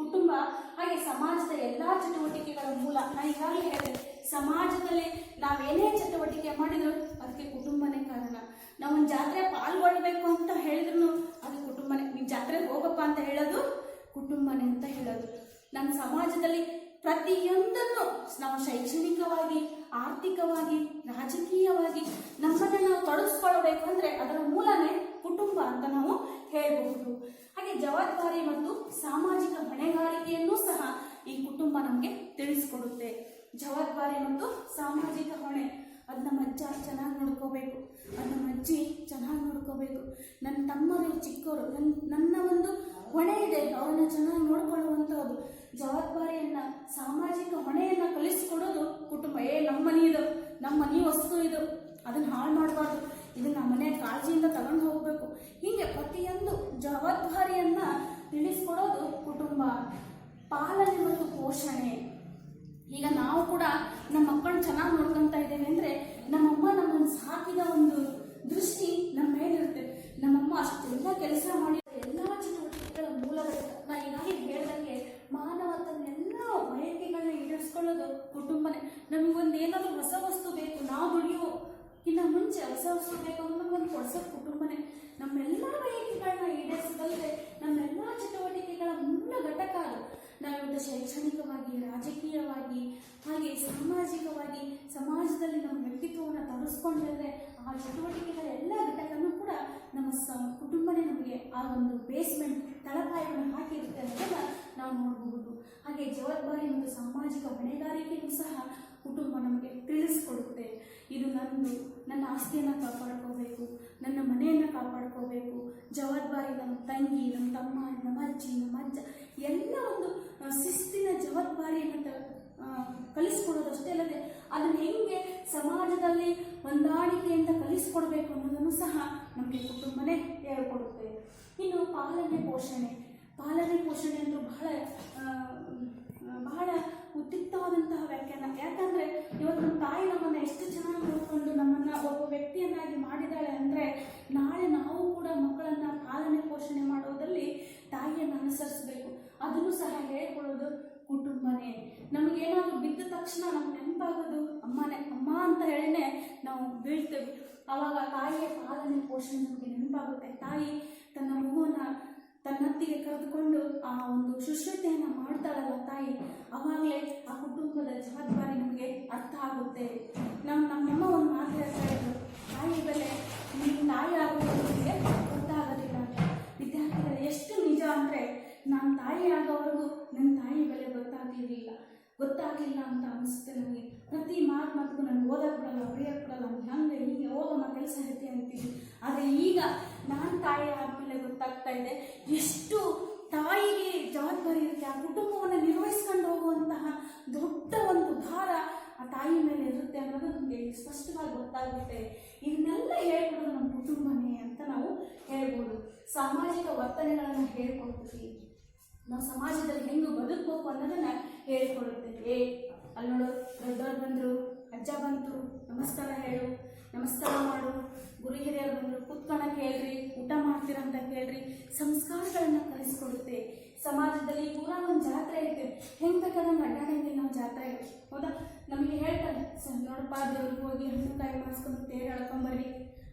ಕುಟುಂಬ. ಹಾಗೆ ಸಮಾಜದ ಎಲ್ಲಾ ಚಟುವಟಿಕೆಗಳ ಮೂಲ. ನಾ ಈಗಾಗಲೇ ಹೇಳಿದೆ, ಸಮಾಜದಲ್ಲಿ ನಾವೇನೇ ಚಟುವಟಿಕೆ ಮಾಡಿದ್ರು ಅದಕ್ಕೆ ಕುಟುಂಬನೇ ಕಾರಣ. ನಾವೊಂದು ಜಾತ್ರೆ ಪಾಲ್ಗೊಳ್ಬೇಕು ಅಂತ ಹೇಳಿದ್ರು ಅದು ಕುಟುಂಬನೇ. ನೀವು ಜಾತ್ರೆಗೆ ಹೋಗಪ್ಪ ಅಂತ ಹೇಳೋದು ಕುಟುಂಬನೇ ಅಂತ ಹೇಳೋದು. ನಮ್ಮ ಸಮಾಜದಲ್ಲಿ ಪ್ರತಿಯೊಂದನ್ನು ನಾವು ಶೈಕ್ಷಣಿಕವಾಗಿ, ಆರ್ಥಿಕವಾಗಿ, ರಾಜಕೀಯವಾಗಿ ನಮ್ಮನ್ನು ನಾವು ತೊಡಗಿಸ್ಕೊಳ್ಬೇಕು ಅಂದ್ರೆ ಅದರ ಮೂಲನೇ ಕುಟುಂಬ ಅಂತ ನಾವು ಹೇಳಬಹುದು. ಹಾಗೆ ಜವಾಬ್ದಾರಿ ಮತ್ತು ಸಾಮಾಜಿಕ ಹೊಣೆಗಾರಿಕೆಯನ್ನು ಸಹ ಈ ಕುಟುಂಬ ನಮಗೆ ತಿಳಿಸ್ಕೊಡುತ್ತೆ. ಜವಾಬ್ದಾರಿ ಮತ್ತು ಸಾಮಾಜಿಕ ಹೊಣೆ, ಅದು ನಮ್ಮ ಅಜ್ಜ ಚೆನ್ನಾಗಿ ನೋಡ್ಕೋಬೇಕು, ಅದು ನಮ್ಮ ಅಜ್ಜಿ ಚೆನ್ನಾಗಿ ನೋಡ್ಕೋಬೇಕು, ನನ್ನ ತಮ್ಮರು ಚಿಕ್ಕವರು, ನನ್ನ ಒಂದು ಹೊಣೆ ಇದೆ, ಅವರನ್ನು ಚೆನ್ನಾಗಿ ನೋಡ್ಕೊಳ್ಳುವಂಥದ್ದು. ಜವಾಬ್ದಾರಿಯನ್ನ, ಸಾಮಾಜಿಕ ಹೊಣೆಯನ್ನ ಕಲಿಸ್ಕೊಡೋದು ಕುಟುಂಬ. ನಮ್ಮ ಮನೆ ಇದು, ನಮ್ಮ ಮನೆ ವಸ್ತು ಇದು, ಅದನ್ನ ಹಾಳು ಮಾಡಬಾರ್ದು, ಇದನ್ನ ನಮ್ಮ ಮನೆ ಕಾಳಜಿಯಿಂದ ತಗೊಂಡು ಹೋಗ್ಬೇಕು. ಹೀಗೆ ಪ್ರತಿಯೊಂದು ಜವಾಬ್ದಾರಿಯನ್ನ ತಿಳಿಸ್ಕೊಡೋದು ಕುಟುಂಬ. ಪಾಲನೆ ಮತ್ತು ಪೋಷಣೆ. ಈಗ ನಾವು ಕೂಡ ನಮ್ಮ ಮಕ್ಕಳನ್ನ ಚೆನ್ನಾಗಿ ನೋಡ್ಕೊಂತ ಇದ್ದೇವೆ ಅಂದ್ರೆ ನಮ್ಮಮ್ಮ ನಮ್ಮನ್ನು ಸಾಕಿದ ಒಂದು ದೃಷ್ಟಿ ನಮ್ಮ ಮೇಲಿರುತ್ತೆ. ನಮ್ಮಮ್ಮ ಅಷ್ಟೆಲ್ಲ ಕೆಲಸ ಮಾಡಿ ಎಲ್ಲಾ ಚಟುವಟಿಕೆಗಳ ಮೂಲಗಳು. ನಾ ಈಗಾಗಲೇ ಹೇಳ್ದಂಗೆ ಮಾನವ ತನ್ನೆಲ್ಲ ಬಯಕೆಗಳನ್ನ ಈಡೇರಿಸ್ಕೊಳ್ಳೋದು ಕುಟುಂಬನೇ. ನಮಗೊಂದು ಏನಾದರೂ ಹೊಸ ವಸ್ತು ಬೇಕು, ನಾವು ದುಡಿಯೋಕ್ಕಿಂತ ಮುಂಚೆ ಹೊಸ ವಸ್ತು ಬೇಕು ಅನ್ನೋದು ಒಂದು ಕೊಡ್ಸೋದು ಕುಟುಂಬನೇ. ನಮ್ಮೆಲ್ಲ ಬಯಕೆಗಳನ್ನ ಈಡೇರಿಸದಲ್ಲದೆ ನಮ್ಮೆಲ್ಲ ಚಟುವಟಿಕೆಗಳ ಮೂಲ ಘಟಕ ಅದು. ನಾವಿವತ್ತು ಶೈಕ್ಷಣಿಕವಾಗಿ, ರಾಜಕೀಯವಾಗಿ, ಹಾಗೆ ಸಾಮಾಜಿಕವಾಗಿ ಸಮಾಜದಲ್ಲಿ ನಮ್ಮ ವ್ಯಕ್ತಿತ್ವವನ್ನು ತರಿಸ್ಕೊಂಡ್ರೆ ಆ ಚಟುವಟಿಕೆಗಳ ಎಲ್ಲ ಘಟಕನೂ ಕೂಡ ನಮ್ಮ ಕುಟುಂಬನೇ ನಮಗೆ ಆ ಒಂದು ಬೇಸ್ಮೆಂಟ್, ತಳಪಾಯವನ್ನು ಹಾಕಿರುತ್ತೆ ಅನ್ನೋದನ್ನ ನಾವು ನೋಡಬಹುದು. ಹಾಗೆ ಜವಾಬ್ದಾರಿ ಮತ್ತು ಸಾಮಾಜಿಕ ಹೊಣೆಗಾರಿಕೆಯೂ ಸಹ ಕುಟುಂಬ ನಮಗೆ ತಿಳಿಸ್ಕೊಡುತ್ತೆ. ಇದು ನನ್ನ ಆಸ್ತಿಯನ್ನು ಕಾಪಾಡ್ಕೋಬೇಕು, ನನ್ನ ಮನೆಯನ್ನು ಕಾಪಾಡ್ಕೋಬೇಕು, ಜವಾಬ್ದಾರಿ ನಮ್ಮ ತಂಗಿ, ನಮ್ಮ ತಮ್ಮ, ನಮ್ಮ ಅಜ್ಜಿ, ನಮ್ಮ ಅಜ್ಜ ಎಲ್ಲ ಒಂದು ಶಿಸ್ತಿನ ಜವಾಬ್ದಾರಿಯನ್ನು ಕಲಿಸ್ಕೊಡೋದಷ್ಟೇ ಅಲ್ಲದೆ ಅದನ್ನು ಹೆಂಗೆ ಸಮಾಜದಲ್ಲಿ ಹೊಂದಾಣಿಕೆಯಿಂದ ಕಲಿಸ್ಕೊಡ್ಬೇಕು ಅನ್ನೋದನ್ನು ಸಹ ನಮಗೆ ಕುಟುಂಬನೇ ಹೇಳ್ಕೊಡುತ್ತೆ. ಇನ್ನು ಪಾಲನೆ ಪೋಷಣೆ ಅಂತೂ ಬಹಳ ಉದ್ಯುಕ್ತವಾದಂತಹ ವ್ಯಾಖ್ಯಾನ. ಯಾಕಂದ್ರೆ ಇವತ್ತು ನಮ್ಮ ತಾಯಿ ನಮ್ಮನ್ನ ಎಷ್ಟು ಚೆನ್ನಾಗಿ ನೋಡಿಕೊಂಡು ನಮ್ಮನ್ನ ಒಬ್ಬ ವ್ಯಕ್ತಿಯನ್ನಾಗಿ ಮಾಡಿದಾಳೆ ಅಂದ್ರೆ ನಾಳೆ ನಾವು ಕೂಡ ಮಕ್ಕಳನ್ನ ಪಾಲನೆ ಪೋಷಣೆ ಮಾಡೋದ್ರಲ್ಲಿ ತಾಯಿಯನ್ನು ಅನುಸರಿಸಬೇಕು. ಅದನ್ನು ಸಹ ಹೇಳ್ಕೊಳ್ಳೋದು ಕುಟುಂಬನೇ. ನಮಗೇನಾದ್ರೂ ಬಿದ್ದ ತಕ್ಷಣ ನಮ್ಗೆ ನೆನಪಾಗೋದು ಅಮ್ಮನೇ. ಅಮ್ಮ ಅಂತ ಹೇಳಿನೇ ನಾವು ಬೀಳ್ತೇವೆ. ಆವಾಗ ತಾಯಿಯ ಪಾಲನೆ ಪೋಷಣೆ ನಮಗೆ ನೆನಪಾಗುತ್ತೆ. ತಾಯಿ ತನ್ನ ಮಗುವನ್ನ ತನ್ನತ್ತಿಗೆ ಕರೆದುಕೊಂಡು ಆ ಒಂದು ಶುಶ್ರೂಷೆಯನ್ನು ಮಾಡ್ತಾಳಲ್ಲ ತಾಯಿ, ಅವಾಗಲೇ ಆ ಕುಟುಂಬದ ಜವಾಬ್ದಾರಿ ನಮಗೆ ಅರ್ಥ ಆಗುತ್ತೆ. ನಮ್ಮಮ್ಮ ಒಂದು ಮಾತು ಹೇಳ್ತಾ ಇದ್ರು, ತಾಯಿ ಬೆಲೆ ನೀವು ತಾಯಿ ಆಗೋದು ನಿಮಗೆ ಗೊತ್ತಾಗೋದಿಲ್ಲ ಅಂತ. ವಿದ್ಯಾರ್ಥಿಗಳು ಎಷ್ಟು ನಿಜ ಅಂದರೆ ನಾನು ತಾಯಿ ಆಗೋವರೆಗೂ ನನ್ನ ತಾಯಿ ಬೆಲೆ ಗೊತ್ತಾಗಲಿಲ್ಲ ಅಂತ ಅನಿಸುತ್ತೆ ನನಗೆ. ಪ್ರತಿ ಮಾತಿಗೂ ನಾನು ಓದಕ್ಕೆ ಬಿಡಲ್ಲ, ಬರೆಯೋಕ್ಕೆ ಬಿಡಲ್ಲ, ಹಂಗೆ ಹೀಗೆ ಹೋಗಮ್ಮ ಕೆಲಸ ಹೇಳ್ತಿ ಅಂತೀವಿ. ಆದರೆ ಈಗ ನಾನು ತಾಯಿ ಆದಮೇಲೆ ಗೊತ್ತಾಗ್ತಾ ಇದೆ ಎಷ್ಟು ತಾಯಿಗೆ ಜವಾಬ್ದಾರಿ ಇರುತ್ತೆ. ಆ ಕುಟುಂಬವನ್ನು ನಿರ್ವಹಿಸ್ಕೊಂಡು ಹೋಗುವಂತಹ ದೊಡ್ಡ ಒಂದು ಭಾರ ಆ ತಾಯಿ ಮೇಲೆ ಇರುತ್ತೆ ಅನ್ನೋದು ನಮಗೆ ಸ್ಪಷ್ಟವಾಗಿ ಗೊತ್ತಾಗುತ್ತೆ. ಇದನ್ನೆಲ್ಲ ಹೇಳ್ಕೊಡೋದು ನಮ್ಮ ಕುಟುಂಬನೇ ಅಂತ ನಾವು ಹೇಳ್ಬೋದು. ಸಾಮಾಜಿಕ ವರ್ತನೆಗಳನ್ನು ಹೇಳ್ಕೊಡ್ತೀವಿ. ನಾವು ಸಮಾಜದಲ್ಲಿ ಹೆಂಗೆ ಬದುಕಬೇಕು ಅನ್ನೋದನ್ನ ಹೇಳ್ಕೊಡುತ್ತೆ. ಅಲ್ಲಿ ನೋಡು, ದೊಡ್ಡವ್ರು ಬಂದರು, ಅಜ್ಜ ಬಂತು, ನಮಸ್ಕಾರ ಹೇಳು, ನಮಸ್ಕಾರ ಮಾಡು, ಗುರು ಹಿರಿಯರು ಬಂದರು, ಕುತ್ಕೊಳ್ಳೋಕೆ ಹೇಳ್ರಿ, ಊಟ ಮಾಡ್ತೀರಂತ ಕೇಳ್ರಿ, ಸಂಸ್ಕಾರಗಳನ್ನು ಕಲಿಸ್ಕೊಡುತ್ತೆ. ಸಮಾಜದಲ್ಲಿ ಪೂರಾ ಒಂದು ಜಾತ್ರೆ ಐತೆ, ಹೆಂಗೆ ಬೇಕಾದಂಗೆ ಅಡ್ಡಾಡಂಗಿಲ್ಲ ನಾವು ಜಾತ್ರೆಗೆ, ಹೌದಾ? ನಮಗೆ ಹೇಳ್ತಾರೆ, ನೋಡಪ್ಪ ದೇವ್ರಿಗೆ ಹೋಗಿ ಹಣ್ಣು ಕಾಯಿ ಮಾಡಿಸ್ಕೊಂಡು ತೇರು ಎಳ್ಕೊಂಬರ್ರಿ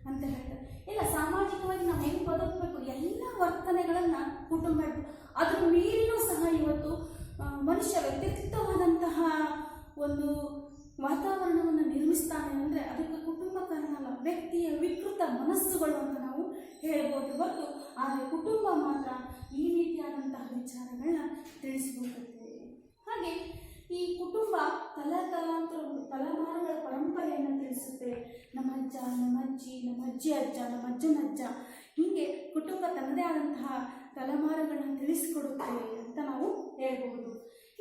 ಅಂತ ಹೇಳ್ತಾರೆ. ಇಲ್ಲ, ಸಾಮಾಜಿಕವಾಗಿ ನಾವು ಹೆಂಗೆ ಬದುಕಬೇಕು ಎಲ್ಲ ವರ್ತನೆಗಳನ್ನು ಕುಟುಂಬ ಅದ್ರ ಮೀರಿನೂ ಸಹ ಇವತ್ತು ಮನುಷ್ಯ ವ್ಯತಿರಿಕ್ತವಾದಂತಹ ಒಂದು ವಾತಾವರಣವನ್ನು ನಿರ್ಮಿಸ್ತಾನೆ ಅಂದರೆ ಅದಕ್ಕೆ ಕುಟುಂಬ ಕಾರಣ ಅಲ್ಲ, ವ್ಯಕ್ತಿಯ ವಿಕೃತ ಮನಸ್ಸುಗಳು ಅಂತ ನಾವು ಹೇಳ್ಬೋದು ಹೊರತು. ಆದರೆ ಕುಟುಂಬ ಮಾತ್ರ ಈ ರೀತಿಯಾದಂತಹ ವಿಚಾರಗಳನ್ನ ತಿಳಿಸಿಕೊಡುತ್ತೆ. ಹಾಗೆ ಈ ಕುಟುಂಬ ತಲೆಮಾರುಗಳ ಪರಂಪರೆಯನ್ನು ತಿಳಿಸುತ್ತೆ. ನಮ್ಮ ಅಜ್ಜ, ನಮ್ಮ ಅಜ್ಜಿ, ನಮ್ಮ ಅಜ್ಜಿ ಅಜ್ಜ, ನಮ್ಮ ಅಜ್ಜನ ಅಜ್ಜ, ಹೀಗೆ ಕುಟುಂಬ ತನ್ನದೇ ಆದಂತಹ ತಲೆಮಾರುಗಳನ್ನ ತಿಳಿಸಿಕೊಡುತ್ತೆ ಅಂತ ನಾವು ಹೇಳ್ಬಹುದು.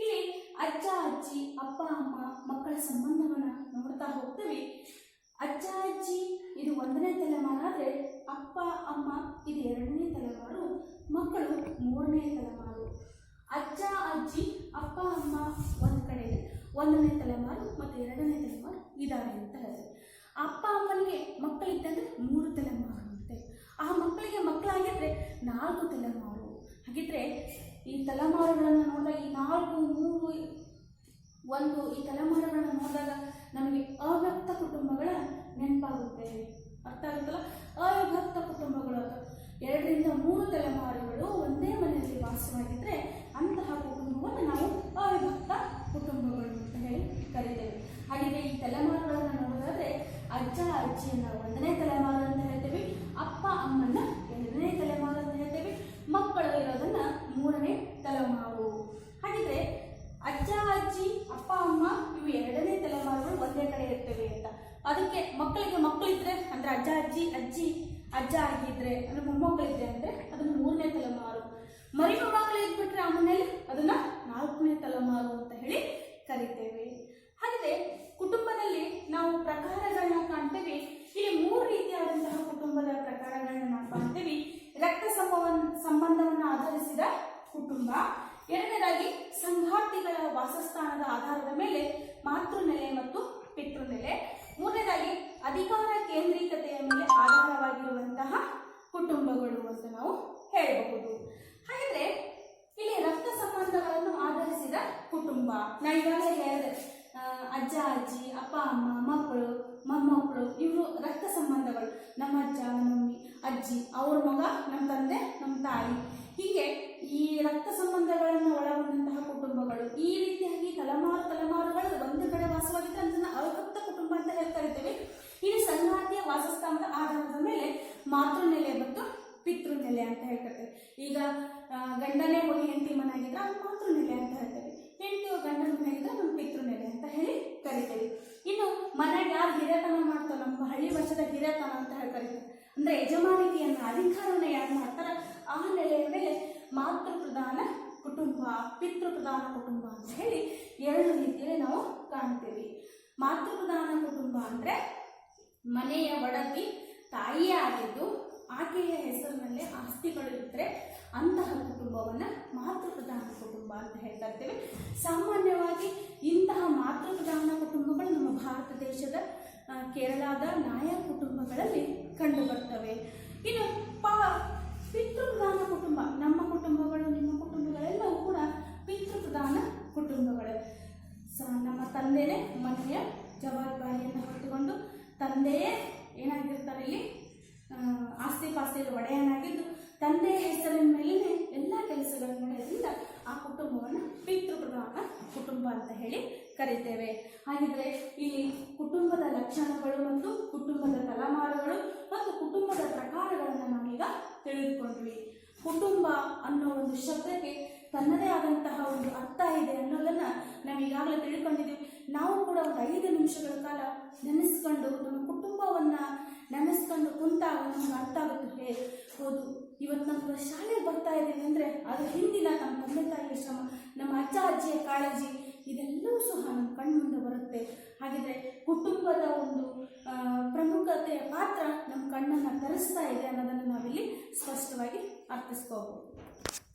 ಇಲ್ಲಿ ಅಜ್ಜ ಅಜ್ಜಿ, ಅಪ್ಪ ಅಮ್ಮ, ಮಕ್ಕಳ ಸಂಬಂಧವನ್ನು ನೋಡ್ತಾ ಹೋಗ್ತೀವಿ. ಅಜ್ಜ ಅಜ್ಜಿ ಇದು 1ನೇ ತಲೆಮಾರಾದರೆ ಅಪ್ಪ ಅಮ್ಮ ಇದು 2ನೇ ತಲೆಮಾರು, ಮಕ್ಕಳು 3ನೇ ತಲೆಮಾರು. ಅಜ್ಜ ಅಜ್ಜಿ ಅಪ್ಪ ಅಮ್ಮ ಒಂದು ಕಡೆ 1ನೇ ತಲೆಮಾರು ಮತ್ತು 2ನೇ ತಲೆಮಾರು ಇದ್ದಾರೆ ಅಂತ ಹೇಳ್ತಾರೆ. ಅಪ್ಪ ಅಮ್ಮನಿಗೆ ಮಕ್ಕಳಿದ್ದಂದ್ರೆ 3 ತಲೆಮಾರು ಅಂತೆ. ಆ ಮಕ್ಕಳಿಗೆ ಮಕ್ಕಳಾಗಿದ್ರೆ 4 ತಲೆಮಾರು. ಹಾಗಿದ್ರೆ ಈ ತಲೆಮಾರುಗಳನ್ನು ನೋಡಿದಾಗ ಈ 4, 3, 1 ಈ ತಲೆಮಾರುಗಳನ್ನು ನೋಡಿದಾಗ ನಮಗೆ ಅವಿಭಕ್ತ ಕುಟುಂಬಗಳ ನೆನಪಾಗುತ್ತೆ. ಅರ್ಥ ಆಗುತ್ತಲ್ಲ? ಅವಿಭಕ್ತ ಕುಟುಂಬಗಳು 2 ರಿಂದ 3 ತಲೆಮಾರುಗಳು ಒಂದೇ ಮನೆಯಲ್ಲಿ ವಾಸವಾಗಿದ್ದರೆ ಅಂತಹ ಕುಟುಂಬವನ್ನು ನಾವು ಅವಿಭಕ್ತ ಕುಟುಂಬಗಳು ಅಂತ ಹೇಳಿ ಕರೀತೇವೆ. ಹಾಗೆಯೇ ಈ ತಲೆಮಾರುಗಳನ್ನು ನೋಡೋದಾದ್ರೆ ಅಜ್ಜ ಅಜ್ಜಿಯನ್ನು 1ನೇ ತಲೆಮಾರು ಅಂತ ಹೇಳ್ತೇವೆ, ಅಪ್ಪ ಅಮ್ಮನ 2ನೇ ತಲೆಮಾರು ಅಂತ ಹೇಳ್ತೇವೆ, ಮಕ್ಕಳು ಇರೋದನ್ನ 3ನೇ ತಲೆಮಾರು. ಹಾಗಿದ್ರೆ ಅಜ್ಜ ಅಜ್ಜಿ ಅಪ್ಪ ಅಮ್ಮ ಇವು 2ನೇ ತಲೆಮಾರುಗಳು ಒಂದೇ ಕಡೆ ಇರ್ತವೆ ಅಂತ. ಅದಕ್ಕೆ ಮಕ್ಕಳಿಗೆ ಮಕ್ಕಳಿದ್ರೆ ಅಂದ್ರೆ ಅಜ್ಜ ಅಜ್ಜಿ ಅಜ್ಜ ಆಗಿದ್ರೆ ಅಂದ್ರೆ ಮೊಮ್ಮಕ್ಕಳಿದ್ರೆ ಅಂದ್ರೆ ಅದನ್ನ 3ನೇ ತಲೆಮಾರು. ಮರಿ ಮೊಮ್ಮಕ್ಕಳು ಇದ್ಬಿಟ್ರೆ ಆ ಮನೆಯಲ್ಲಿ ಅದನ್ನ 4ನೇ ತಲೆಮಾರು ಅಂತ ಹೇಳಿ ಕರಿತೇವೆ. ಹಾಗೆ ಕುಟುಂಬದಲ್ಲಿ ನಾವು ಪ್ರಕಾರಗಳನ್ನ ಕಾಣ್ತೇವೆ. ಇಲ್ಲಿ 3 ರೀತಿಯಾದಂತಹ ಕುಟುಂಬದ ಪ್ರಕಾರಗಳನ್ನ ನಾವು ಕಾಣ್ತೇವೆ. ರಕ್ತ ಸಂಬಂಧವನ್ನು ಆಧರಿಸಿದ ಕುಟುಂಬ, 2ನೇದಾಗಿ ಸಂಗಾತಿಗಳ ವಾಸಸ್ಥಾನದ ಆಧಾರದ ಮೇಲೆ ಮಾತೃನೆಲೆ ಮತ್ತು ಪಿತೃನೆಲೆ, 3ನೇದಾಗಿ ಅಧಿಕಾರ ಕೇಂದ್ರೀಕತೆಯ ಮೇಲೆ ಆಧಾರವಾಗಿರುವಂತಹ ಕುಟುಂಬಗಳು ಅಂತ ನಾವು ಹೇಳಬಹುದು. ಹಾಗಿದ್ರೆ ಇಲ್ಲಿ ರಕ್ತ ಸಂಬಂಧಗಳನ್ನು ಆಧರಿಸಿದ ಕುಟುಂಬ, ನಾನು ಈಗಾಗಲೇ ಹೇಳಿದೆ, ಅಜ್ಜ ಅಜ್ಜಿ ಅಪ್ಪ ಅಮ್ಮ ಮಕ್ಕಳು ಮೊಮ್ಮಕ್ಕಳು ಇವರು ರಕ್ತ ಸಂಬಂಧಗಳು. ನಮ್ಮ ಅಜ್ಜ ನಮ್ಮ ಮಮ್ಮಿ ಅಜ್ಜಿ ಅವ್ರ ಮಗ ನಮ್ಮ ತಂದೆ ನಮ್ಮ ತಾಯಿ, ಹೀಗೆ ಈ ರಕ್ತ ಸಂಬಂಧಗಳನ್ನು ಒಳಗೊಂಡಂತಹ ಕುಟುಂಬಗಳು. ಈ ರೀತಿಯಾಗಿ ತಲೆಮಾರುಗಳು ಒಂದು ಕಡೆ ವಾಸವಾಗಿದ್ದರೆ ಅದನ್ನು ಅವಿಭಕ್ತ ಕುಟುಂಬ ಅಂತ ಕರಿತೇವೆ. ಇಲ್ಲಿ ಸಂಗಾತಿಯ ವಾಸಸ್ಥಾನದ ಆಧಾರದ ಮೇಲೆ ಮಾತೃನೆಲೆ ಮತ್ತು ಪಿತೃನೆಲೆ ಅಂತ ಹೇಳ್ತೇವೆ. ಈಗ ಗಂಡನೇ ಹೋಗಿ ಹೆಂಡತಿ ಮನೆಯಾಗಿದ್ರೆ ಅದು ಮಾತೃನೆಲೆ ಅಂತ ಹೇಳ್ತೇವೆ, ಹೆಂಡತಿಯು ಗಂಡನ ಮನೆಯಾಗಿದ್ರೆ ನಮ್ಮ ಪಿತೃನೆಲೆ ಅಂತ ಹೇಳಿ ಕರಿತೇವೆ. ಇನ್ನು ಮನೆಗೆ ಯಾರು ಹಿರಿಯತನ ಮಾಡ್ತಾರೋ ನಮ್ಮ ಹಳ್ಳಿ ಭಾಷೆದ ಹಿರಿಯತನ ಅಂತ ಹೇಳಿ ಕರಿತೇವೆ, ಅಂದ್ರೆ ಯಜಮಾನಿಕೆಯನ್ನು ಅಧಿಕಾರವನ್ನು ಯಾರು ಮಾಡ್ತಾರ ಆ ನೆಲೆಯ ಮೇಲೆ ಮಾತೃ ಪ್ರಧಾನ ಕುಟುಂಬ, ಪಿತೃ ಪ್ರಧಾನ ಕುಟುಂಬ ಅಂತ ಹೇಳಿ 2 ರೀತಿಯಲ್ಲಿ ನಾವು ಕಾಣ್ತೇವೆ. ಮಾತೃ ಪ್ರಧಾನ ಕುಟುಂಬ ಅಂದ್ರೆ ಮನೆಯ ಒಡತಿ ತಾಯಿಯೇ ಆಗಿದ್ದು ಆಕೆಯ ಹೆಸರಿನಲ್ಲಿ ಆಸ್ತಿಗಳು ಇದ್ದರೆ ಅಂತಹ ಕುಟುಂಬವನ್ನು ಮಾತೃ ಪ್ರಧಾನ ಕುಟುಂಬ ಅಂತ ಹೇಳ್ತಾ ಇರ್ತೇವೆ. ಸಾಮಾನ್ಯವಾಗಿ ಇಂತಹ ಮಾತೃ ಪ್ರಧಾನ ಕುಟುಂಬಗಳು ನಮ್ಮ ಭಾರತ ದೇಶದ ಕೇರಳದ ನಾಯಕ ಕುಟುಂಬಗಳಲ್ಲಿ ಕಂಡು ಬರ್ತವೆ. ಇನ್ನು ಪಿತೃಪ್ರಧಾನ ಕುಟುಂಬ, ನಮ್ಮ ಕುಟುಂಬಗಳು ನಿಮ್ಮ ಕುಟುಂಬಗಳೆಲ್ಲವೂ ಕೂಡ ಪಿತೃಪ್ರಧಾನ ಕುಟುಂಬಗಳು. ನಮ್ಮ ತಂದೆನೇ ಮನೆಯ ಜವಾಬ್ದಾರಿಯನ್ನು ಹೊತ್ತುಕೊಂಡು ತಂದೆಯೇ ಏನಾಗಿರ್ತಾರೆ ಇಲ್ಲಿ ಆಸ್ತಿ ಪಾಸ್ತಿಯಲ್ಲಿ ಒಡೆಯನಾಗಿದ್ದು ತಂದೆಯ ಹೆಸರಿನ ಮೇಲೆ ಎಲ್ಲ ಕೆಲಸಗಳನ್ನು ನಡೆಯೋದ್ರಿಂದ ಆ ಕುಟುಂಬವನ್ನು ಪಿತೃಪ್ರಧಾನ ಕುಟುಂಬ ಅಂತ ಹೇಳಿ ಕರಿತೇವೆ. ಹಾಗಿದ್ರೆ ಇಲ್ಲಿ ಕುಟುಂಬದ ಲಕ್ಷಣಗಳು ಮತ್ತು ಕುಟುಂಬದ ತಲೆಮಾರುಗಳು ಮತ್ತು ಕುಟುಂಬದ ಪ್ರಕಾರಗಳನ್ನು ನಾವೀಗ ತಿಳಿದುಕೊಂಡ್ವಿ. ಕುಟುಂಬ ಅನ್ನೋ ಒಂದು ಶಬ್ದಕ್ಕೆ ತನ್ನದೇ ಆದಂತಹ ಒಂದು ಅರ್ಥ ಇದೆ ಅನ್ನೋದನ್ನು ನಾವು ಈಗಾಗಲೇ ತಿಳ್ಕೊಂಡಿದ್ದೀವಿ. ನಾವು ಕೂಡ ಒಂದು 5 ನಿಮಿಷಗಳ ಕಾಲ ನೆನೆಸ್ಕೊಂಡು ನಮ್ಮ ಕುಟುಂಬವನ್ನು ನೆನೆಸ್ಕೊಂಡು ಕುಂತಾಗ ನಮ್ಗೆ ಅರ್ಥ ಆಗುತ್ತೆ, ಹೌದು ಇವತ್ತು ನಾವು ಶಾಲೆಗೆ ಬರ್ತಾ ಇದ್ದೀವಿ ಅಂದರೆ ಅದ್ರ ಹಿಂದಿನ ನಮ್ಮ ತಂದೆ ತಾಯಿಯ ಶ್ರಮ, ನಮ್ಮ ಅಜ್ಜ ಅಜ್ಜಿಯ ಕಾಳಜಿ ಇದೆಲ್ಲವೂ ಸಹ ನಮ್ಮ ಕಣ್ಮುಂದೆ ಬರುತ್ತೆ. ಹಾಗಿದ್ರೆ ಕುಟುಂಬದ ಒಂದು ಪ್ರಮುಖತೆಯ ಪಾತ್ರ ನಮ್ಮ ಕಣ್ಣನ್ನು ತರಿಸ್ತಾ ಇದೆ ಅನ್ನೋದನ್ನು ನಾವಿಲ್ಲಿ ಸ್ಪಷ್ಟವಾಗಿ ಅರ್ಥಿಸ್ಕೋಬಹುದು.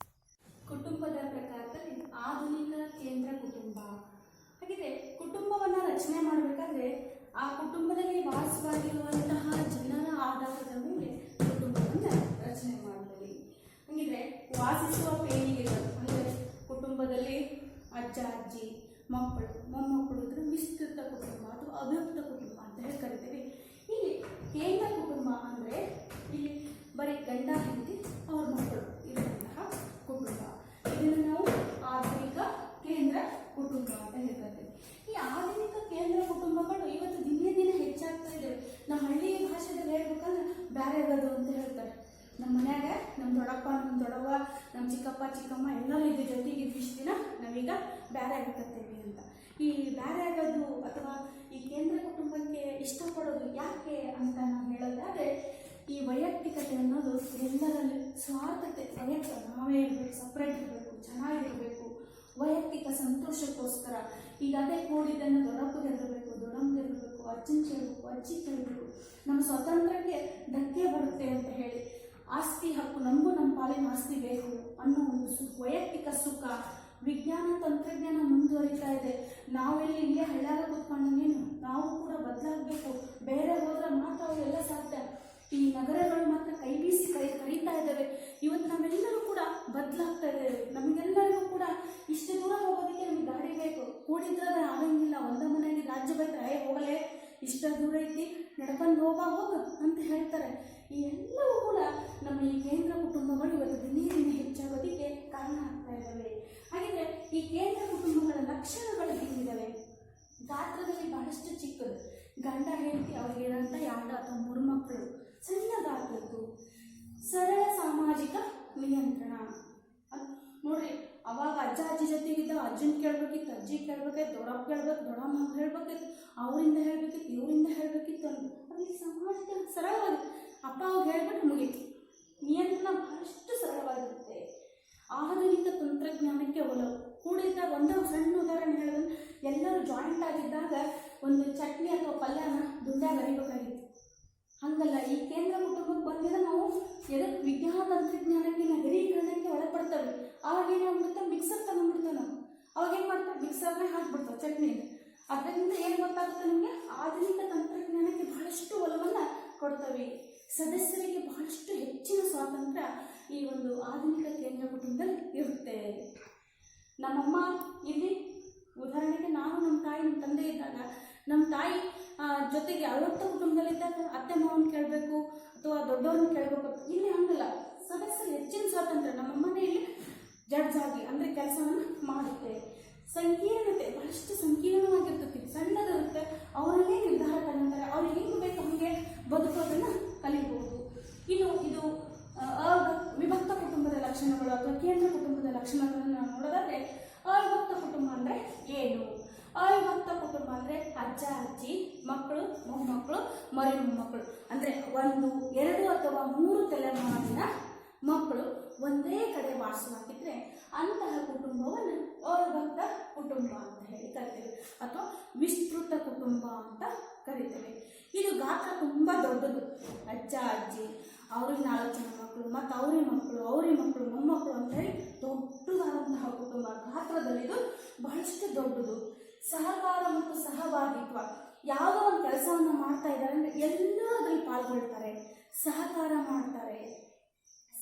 ಕುಟುಂಬದ ಪ್ರಕಾರದಲ್ಲಿ ಆಧುನಿಕ ಕೇಂದ್ರ ಕುಟುಂಬ. ಹಾಗಿದೆ ಕುಟುಂಬವನ್ನು ರಚನೆ ಮಾಡಬೇಕಾದ್ರೆ ಆ ಕುಟುಂಬದಲ್ಲಿ ವಾಸವಾಗಿರುವಂತಹ ಜನರ ಆಧಾರದ ಮೇಲೆ ಕುಟುಂಬವನ್ನು ರಚನೆ ಮಾಡ್ತೀವಿ. ಹಾಗಿದ್ರೆ ವಾಸಿಸುವ ಪೀಳಿಗೆಗಳು ಅಂದರೆ ಕುಟುಂಬದಲ್ಲಿ ಅಜ್ಜ ಅಜ್ಜಿ ಮಕ್ಕಳು ಮೊಮ್ಮಕ್ಕಳು ಇದ್ರೆ ವಿಸ್ತೃತ ಕುಟುಂಬ ಅಥವಾ ಅವಿಭಕ್ತ ಕುಟುಂಬ ಅಂತ ಹೇಳಿ ಕರಿತೀವಿ. ಇಲ್ಲಿ ಕೇಂದ್ರ ಕುಟುಂಬ ಅಂದರೆ ಇಲ್ಲಿ ಬರೀ ಗಂಡ ಹೆಂಡತಿ ಅವ್ರ ಮಕ್ಕಳು ಇರುವಂತಹ ಕುಟುಂಬ. ಇದನ್ನು ನಾವು ಆಧುನಿಕ ಕೇಂದ್ರ ಕುಟುಂಬ ಅಂತ ಹೇಳ್ತೇವೆ. ಈ ಆಧುನಿಕ ಕೇಂದ್ರ ಕುಟುಂಬಗಳು ಇವತ್ತು ದಿನೇ ದಿನ ಹೆಚ್ಚಾಗ್ತಾ ಇದ್ದೇವೆ. ನಮ್ಮ ಹಳ್ಳಿ ಭಾಷೆದಲ್ಲಿ ಹೇಳ್ಬೇಕಂದ್ರೆ ಬೇರೆ ಇರೋದು ಅಂತ ಹೇಳ್ತಾರೆ. ನಮ್ಮ ಮನ್ಯಾಗ ನಮ್ಮ ದೊಡ್ಡಪ್ಪ ನಮ್ಮ ದೊಡ್ಡವ್ವ ನಮ್ಮ ಚಿಕ್ಕಪ್ಪ ಚಿಕ್ಕಮ್ಮ ಎಲ್ಲರೂ ಇದ್ರ ಜೊತೆಗೆ ಇಷ್ಟು ದಿನ ನಾವೀಗ ಬೇರೆ ಆಗಕತ್ತೇವೆ ಅಂತ. ಈ ಬೇರೆ ಆಗೋದು ಅಥವಾ ಈ ಕೇಂದ್ರ ಕುಟುಂಬಕ್ಕೆ ಇಷ್ಟಪಡೋದು ಯಾಕೆ ಅಂತ ನಾವು ಹೇಳೋದಾದರೆ, ಈ ವೈಯಕ್ತಿಕತೆ ಅನ್ನೋದು ಎಲ್ಲರಲ್ಲಿ ಸ್ವಾರ್ಥತೆ, ನಾವೇ ಇರಬೇಕು, ಸಪ್ರೇಟ್ ಇರಬೇಕು, ಚೆನ್ನಾಗಿರಬೇಕು, ವೈಯಕ್ತಿಕ ಸಂತೋಷಕ್ಕೋಸ್ಕರ ಈಗ ಅದೇ ಕೂಡಿದ್ದನ್ನು ದೊಡ್ಡಪ್ಪಗೆ ಇರಬೇಕು, ದೊಡ್ಡಮ್ಮಗೆ ಇರಬೇಕು, ಅಜ್ಜನ ಕೇಳಬೇಕು, ಅಜ್ಜಿ ಕೇಳಬೇಕು, ನಮ್ಮ ಸ್ವಾತಂತ್ರ್ಯಕ್ಕೆ ಧಕ್ಕೆ ಬರುತ್ತೆ ಅಂತ ಹೇಳಿ ಆಸ್ತಿ ಹಕ್ಕು, ನಮಗೂ ನಮ್ಮ ಪಾಲಿನ ಆಸ್ತಿ ಬೇಕು ಅನ್ನೋ ಒಂದು ವೈಯಕ್ತಿಕ ಸುಖ. ವಿಜ್ಞಾನ ತಂತ್ರಜ್ಞಾನ ಮುಂದುವರಿತಾ ಇದೆ. ನಾವೆಲ್ಲಿ ಇಲ್ಲೇ ಹಳ್ಳ್ಯಾಗ ಕೂತ್ಕೊಂಡೇನು, ನಾವು ಕೂಡ ಬದಲಾಗಬೇಕು. ಬೇರೆ ಹೋದ್ರೆ ಮಾತ್ರ ಅವೆಲ್ಲ ಸಾಧ್ಯ. ಈ ನಗರಗಳು ಮಾತ್ರ ಕೈ ಬೀಸಿ ಕರೀತಾ ಇದ್ದಾವೆ. ಇವತ್ತು ನಾವೆಲ್ಲರೂ ಕೂಡ ಬದಲಾಗ್ತಾ ಇದ್ದೇವೆ. ನಮಗೆಲ್ಲರಿಗೂ ಕೂಡ ಇಷ್ಟು ದೂರ ಹೋಗೋದಕ್ಕೆ ನಮಗೆ ಗಾಡಿ ಬೇಕು. ಕೂಡಿದ್ರೆ ಆಗಂಗಿಲ್ಲ. ಒಂದ ಮನೆಯಲ್ಲಿ ರಾಜ್ಯ ಬೈತಾರೆ, ಹೋಗಲೇ ಇಷ್ಟ ದೂರ ಐತಿ, ನಡ್ಕೊಂಡು ಹೋಗ ಅಂತ ಹೇಳ್ತಾರೆ. ಈ ಎಲ್ಲವೂ ಕೂಡ ನಮ್ಮ ಈ ಕೇಂದ್ರ ಕುಟುಂಬಗಳು ಇವತ್ತು ದಿನೇ ದಿನೇ ಹೆಚ್ಚಾಗೋದಕ್ಕೆ ಕಾರಣ ಆಗ್ತಾ ಇದ್ದಾವೆ. ಹಾಗಿದ್ರೆ ಈ ಕೇಂದ್ರ ಕುಟುಂಬಗಳ ಲಕ್ಷಣಗಳು ಹೇಗಿದ್ದಾವೆ? ಗಾತ್ರದಲ್ಲಿ ಬಹಳಷ್ಟು ಚಿಕ್ಕದು. ಗಂಡ ಹೆಂಡತಿ ಅವ್ರಿಗೆ ಇರೋಂಥ 2 ಅಥವಾ 3 ಮಕ್ಕಳು, ಸಣ್ಣ ಗಾತ್ರದ್ದು, ಸರಳ ಸಾಮಾಜಿಕ ನಿಯಂತ್ರಣ. ನೋಡ್ರಿ, ಅವಾಗ ಅಜ್ಜ ಅಜ್ಜಿ ಜೊತೆಗಿದ್ದ ಅಜ್ಜನ ಕೇಳ್ಬೇಕಿತ್ತು, ಅಜ್ಜಿ ಕೇಳ್ಬೇಕಿತ್ತು, ದೊಡ್ಡಪ್ಪ ಕೇಳ್ಬೇಕು, ದೊಡ್ಡಮ್ಮ ಹೇಳ್ಬೇಕಿತ್ತು, ಅವರಿಂದ ಹೇಳ್ಬೇಕಿತ್ತು, ಇವರಿಂದ ಹೇಳ್ಬೇಕಿತ್ತು ಅಂತ. ಅಲ್ಲಿ ಸಮಾಜಕ್ಕೆ ಸರಳವಾಗಿ ಅಪ್ಪ ಅವ್ರು ಹೇಳ್ಬಿಟ್ಟು ಮುಗೀತು. ನಿಯಂತ್ರಣ ಬಹಳಷ್ಟು ಸರಳವಾಗಿರುತ್ತೆ. ಆಧುನಿಕ ತಂತ್ರಜ್ಞಾನಕ್ಕೆ ಒಲವು. ಕೂಡಿದ್ದಾಗ ಒಂದು ಸಣ್ಣ ಉದಾಹರಣೆ ಹೇಳಿದ್ರೆ, ಎಲ್ಲರೂ ಜಾಯಿಂಟ್ ಆಗಿದ್ದಾಗ ಒಂದು ಚಟ್ನಿ ಅಥವಾ ಪಲ್ಯನ ದುಂಡ್ಯಾಗ ಅರಿಬೇಕಾಗಿತ್ತು. ಹಂಗಲ್ಲ, ಈ ಕೇಂದ್ರ ಕುಟುಂಬಕ್ಕೆ ಬಂದಿದ್ರೆ ನಾವು ಎದಕ್ಕೆ ವಿಜ್ಞಾನ ತಂತ್ರಜ್ಞಾನಕ್ಕೆ ನಗರೀಕರಣಕ್ಕೆ ಒಳಪಡ್ತೇವೆ. ಅವಾಗ ಏನಾಗ್ಬಿಡ್ತಾವೆ, ಮಿಕ್ಸರ್ ತಗೊಂಡ್ಬಿಡ್ತೇವೆ ನಾವು. ಅವಾಗ ಏನು ಮಾಡ್ತಾರೆ, ಮಿಕ್ಸರ್ನೇ ಹಾಕ್ಬಿಡ್ತಾವೆ ಚಟ್ನಿ. ಅದರಿಂದ ಏನು ಗೊತ್ತಾಗುತ್ತೆ ನಮಗೆ, ಆಧುನಿಕ ತಂತ್ರಜ್ಞಾನಕ್ಕೆ ಬಹಳಷ್ಟು ಒಲವನ್ನು ಕೊಡ್ತವೆ. ಸದಸ್ಯರಿಗೆ ಬಹಳಷ್ಟು ಹೆಚ್ಚಿನ ಸ್ವಾತಂತ್ರ್ಯ ಈ ಒಂದು ಆಧುನಿಕ ಕೇಂದ್ರ ಕುಟುಂಬದಲ್ಲಿ ಇರುತ್ತೆ. ನಮ್ಮಮ್ಮ ಇಲ್ಲಿ ಉದಾಹರಣೆಗೆ, ನಾನು ನಮ್ಮ ತಾಯಿ ನಮ್ಮ ತಂದೆ ಇದ್ದಾಗ, ನಮ್ಮ ತಾಯಿ ಜೊತೆಗೆ 60 ಕುಟುಂಬದಲ್ಲಿದ್ದಾಗ ಅತ್ತೆ ಮಾವನ ಕೇಳಬೇಕು ಅಥವಾ ದೊಡ್ಡವ್ರನ್ನ ಕೇಳಬೇಕು. ಇಲ್ಲಿ ಹಂಗಲ್ಲ, ಸದಸ್ಯರು ಹೆಚ್ಚಿನ ಸ್ವಾತಂತ್ರ್ಯ. ನಮ್ಮಮ್ಮನೇ ಇಲ್ಲಿ ಜಡ್ಜ್ ಆಗಿ ಅಂದರೆ ಕೆಲಸವನ್ನು ಮಾಡುತ್ತೆ. ಸಂಕೀರ್ಣತೆ ಬಹಳಷ್ಟು ಸಂಕೀರ್ಣವಾಗಿರ್ತದೆ, ಸಣ್ಣದಿರುತ್ತೆ. ಅವರಲ್ಲೇ ನಿರ್ಧಾರ ತಗೊಂತಾರೆ. ಅವ್ರಿಗೆ ಹೆಂಗೆ ಬೇಕು ಹಂಗೆ ಬದುಕೋದನ್ನು ಕಲಿಬಹುದು. ಇನ್ನು ಇದು ವಿಭಕ್ತ ಕುಟುಂಬದ ಲಕ್ಷಣಗಳು ಅಥವಾ ಕೇಂದ್ರ ಕುಟುಂಬದ ಲಕ್ಷಣಗಳನ್ನು ನಾವು ನೋಡೋದಾದ್ರೆ, ಅವಿಭಕ್ತ ಕುಟುಂಬ ಅಂದರೆ ಏನು? ಅವಿಭಕ್ತ ಕುಟುಂಬ ಅಂದರೆ ಅಜ್ಜ ಅಜ್ಜಿ, ಮಕ್ಕಳು, ಮೊಮ್ಮಕ್ಕಳು, ಮರಿ ಮೊಮ್ಮಕ್ಕಳು ಅಂದರೆ 1, 2 ಅಥವಾ 3 ತಲೆಮಾರಿನ ಮಕ್ಕಳು ಒಂದೇ ಕಡೆ ವಾಸವಾಗಿದ್ದರೆ ಅಂತಹ ಕುಟುಂಬವನ್ನು ಅವಿಭಕ್ತ ಕುಟುಂಬ ಅಂತ ಹೇಳಿ ಕರಿತೇವೆ, ಅಥವಾ ವಿಸ್ತೃತ ಕುಟುಂಬ ಅಂತ ಕರಿತೇವೆ. ಇದು ಗಾತ್ರ ತುಂಬ ದೊಡ್ಡದು. ಅಜ್ಜ ಅಜ್ಜಿ, ಅವ್ರಿಗೆ 4 ಜನ ಮಕ್ಕಳು, ಮತ್ತು ಅವ್ರಿಗೆ ಮಕ್ಕಳು, ಮೊಮ್ಮಕ್ಕಳು ಅಂತ ಹೇಳಿ ದೊಡ್ಡದಾದಂತಹ ಕುಟುಂಬ. ಗಾತ್ರದಲ್ಲಿ ಇದು ಬಹಳಷ್ಟು ದೊಡ್ಡದು. ಸಹಕಾರ ಮತ್ತು ಸಹಭಾಗಿತ್ವ. ಯಾವುದೋ ಒಂದು ಕೆಲಸವನ್ನು ಮಾಡ್ತಾ ಇದ್ದಾರೆ ಅಂದರೆ ಎಲ್ಲರೂ ಅದರಲ್ಲಿ ಪಾಲ್ಗೊಳ್ತಾರೆ, ಸಹಕಾರ ಮಾಡ್ತಾರೆ,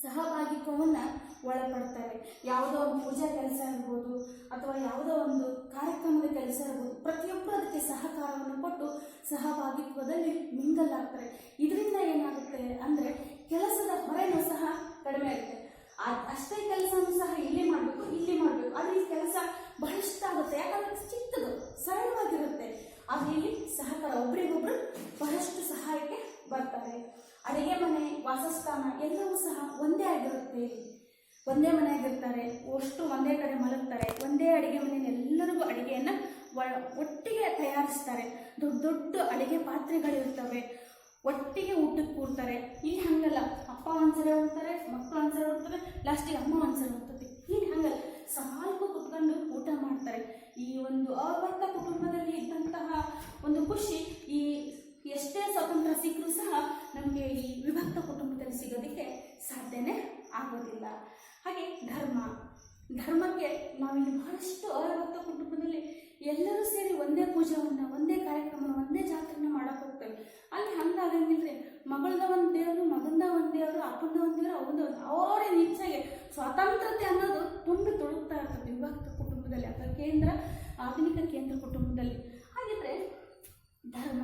ಸಹಭಾಗಿತ್ವವನ್ನು ಒಳಪಡ್ತಾರೆ. ಯಾವುದೋ ಒಂದು ಪೂಜಾ ಕೆಲಸ ಇರ್ಬೋದು ಅಥವಾ ಯಾವುದೋ ಒಂದು ಕಾರ್ಯಕ್ರಮದ ಕೆಲಸ ಇರ್ಬೋದು, ಪ್ರತಿಯೊಬ್ಬರು ಅದಕ್ಕೆ ಸಹಕಾರವನ್ನು ಕೊಟ್ಟು ಸಹಭಾಗಿತ್ವದಲ್ಲಿ ಮಿಂಗಲ್ ಆಗ್ತಾರೆ. ಇದರಿಂದ ಏನಾಗುತ್ತೆ ಅಂದರೆ ಕೆಲಸದ ಹೊರೆನೂ ಸಹ ಕಡಿಮೆ ಆಗುತ್ತೆ. ಅಷ್ಟೇ ಕೆಲಸನೂ ಸಹ ಇಲ್ಲಿ ಮಾಡಬೇಕು, ಆದರೆ ಈ ಕೆಲಸ ಬಹಳಷ್ಟು ಆಗುತ್ತೆ. ಯಾಕಂದರೆ ಚಿಕ್ಕದು, ಸರಳವಾಗಿರುತ್ತೆ. ಆದರೆ ಇಲ್ಲಿ ಸಹಕಾರ, ಒಬ್ರಿಗೊಬ್ರು ಬಹಳಷ್ಟು ಸಹಾಯಕ್ಕೆ ಬರ್ತಾರೆ. ಅಡುಗೆ ಮನೆ, ವಾಸಸ್ಥಾನ ಎಲ್ಲವೂ ಸಹ ಒಂದೇ ಆಗಿರುತ್ತೆ. ಒಂದೇ ಮನೆಯಾಗಿರ್ತಾರೆ, ಅಷ್ಟು ಒಂದೇ ಕಡೆ ಮಲಗ್ತಾರೆ. ಒಂದೇ ಅಡುಗೆ ಮನೆಯಲ್ಲಿ ಎಲ್ಲರಿಗೂ ಅಡುಗೆಯನ್ನು ಒಟ್ಟಿಗೆ ತಯಾರಿಸ್ತಾರೆ. ದೊಡ್ಡ ದೊಡ್ಡ ಅಡುಗೆ ಪಾತ್ರೆಗಳಿರ್ತವೆ, ಒಟ್ಟಿಗೆ ಊಟಕ್ಕೆ ಕೂರ್ತಾರೆ. ಇಲ್ಲಿ ಹಂಗಲ್ಲ, ಅಪ್ಪ ಒಂದ್ಸರಿ ಹೋಗ್ತಾರೆ, ಮಕ್ಕಳು ಒಂದ್ಸರಿ ಹೋಗ್ತಾರೆ, ಲಾಸ್ಟಿಗೆ ಅಮ್ಮ ಒಂದ್ಸರಿ ಹೋಗ್ತದೆ. ಇಲ್ಲಿ ಹಂಗಲ್ಲ, ಸಾಲ್ಕು ಕುತ್ಕೊಂಡು ಊಟ ಮಾಡ್ತಾರೆ. ಈ ಒಂದು ಅವಿಭಕ್ತ ಕುಟುಂಬದಲ್ಲಿ ಇದ್ದಂತಹ ಒಂದು ಖುಷಿ, ಈ ಎಷ್ಟೇ ಸ್ವಾತಂತ್ರ್ಯ ಸಿಕ್ಕರೂ ಸಹ ನಮಗೆ ಈ ವಿಭಕ್ತ ಕುಟುಂಬದಲ್ಲಿ ಸಿಗೋದಕ್ಕೆ ಸಾಧ್ಯನೇ ಆಗೋದಿಲ್ಲ. ಹಾಗೆ ಧರ್ಮಕ್ಕೆ ನಾವಿಲ್ಲಿ ಬಹಳಷ್ಟು ಅವಿಭಕ್ತ ಕುಟುಂಬದಲ್ಲಿ ಎಲ್ಲರೂ ಸೇರಿ ಒಂದೇ ಪೂಜೆಯನ್ನು, ಒಂದೇ ಕಾರ್ಯಕ್ರಮವನ್ನು, ಒಂದೇ ಜಾತ್ರೆನ ಮಾಡೋಕೆ ಹೋಗ್ತೇವೆ. ಅಲ್ಲಿ ಹಂಗಾಗಂಗಿಲ್ರಿ. ಮಗಳದ ಒಂದು ದೇವರು, ಮಗಂದ ಒಂದು ದೇವರು, ಅಪ್ಪಂದ ಒಂದು ದೇವರು, ಅವನದ ಒಂದು, ಅವರೇ ಇಚ್ಛೆಗೆ ಸ್ವಾತಂತ್ರ್ಯತೆ ಅನ್ನೋದು ತುಂಬಿ ತುಳುಕ್ತಾ ಇರ್ತದೆ ವಿಭಕ್ತ ಕುಟುಂಬದಲ್ಲಿ ಅಥವಾ ಆಧುನಿಕ ಕೇಂದ್ರ ಕುಟುಂಬದಲ್ಲಿ. ಹಾಗಿದ್ರೆ ಧರ್ಮ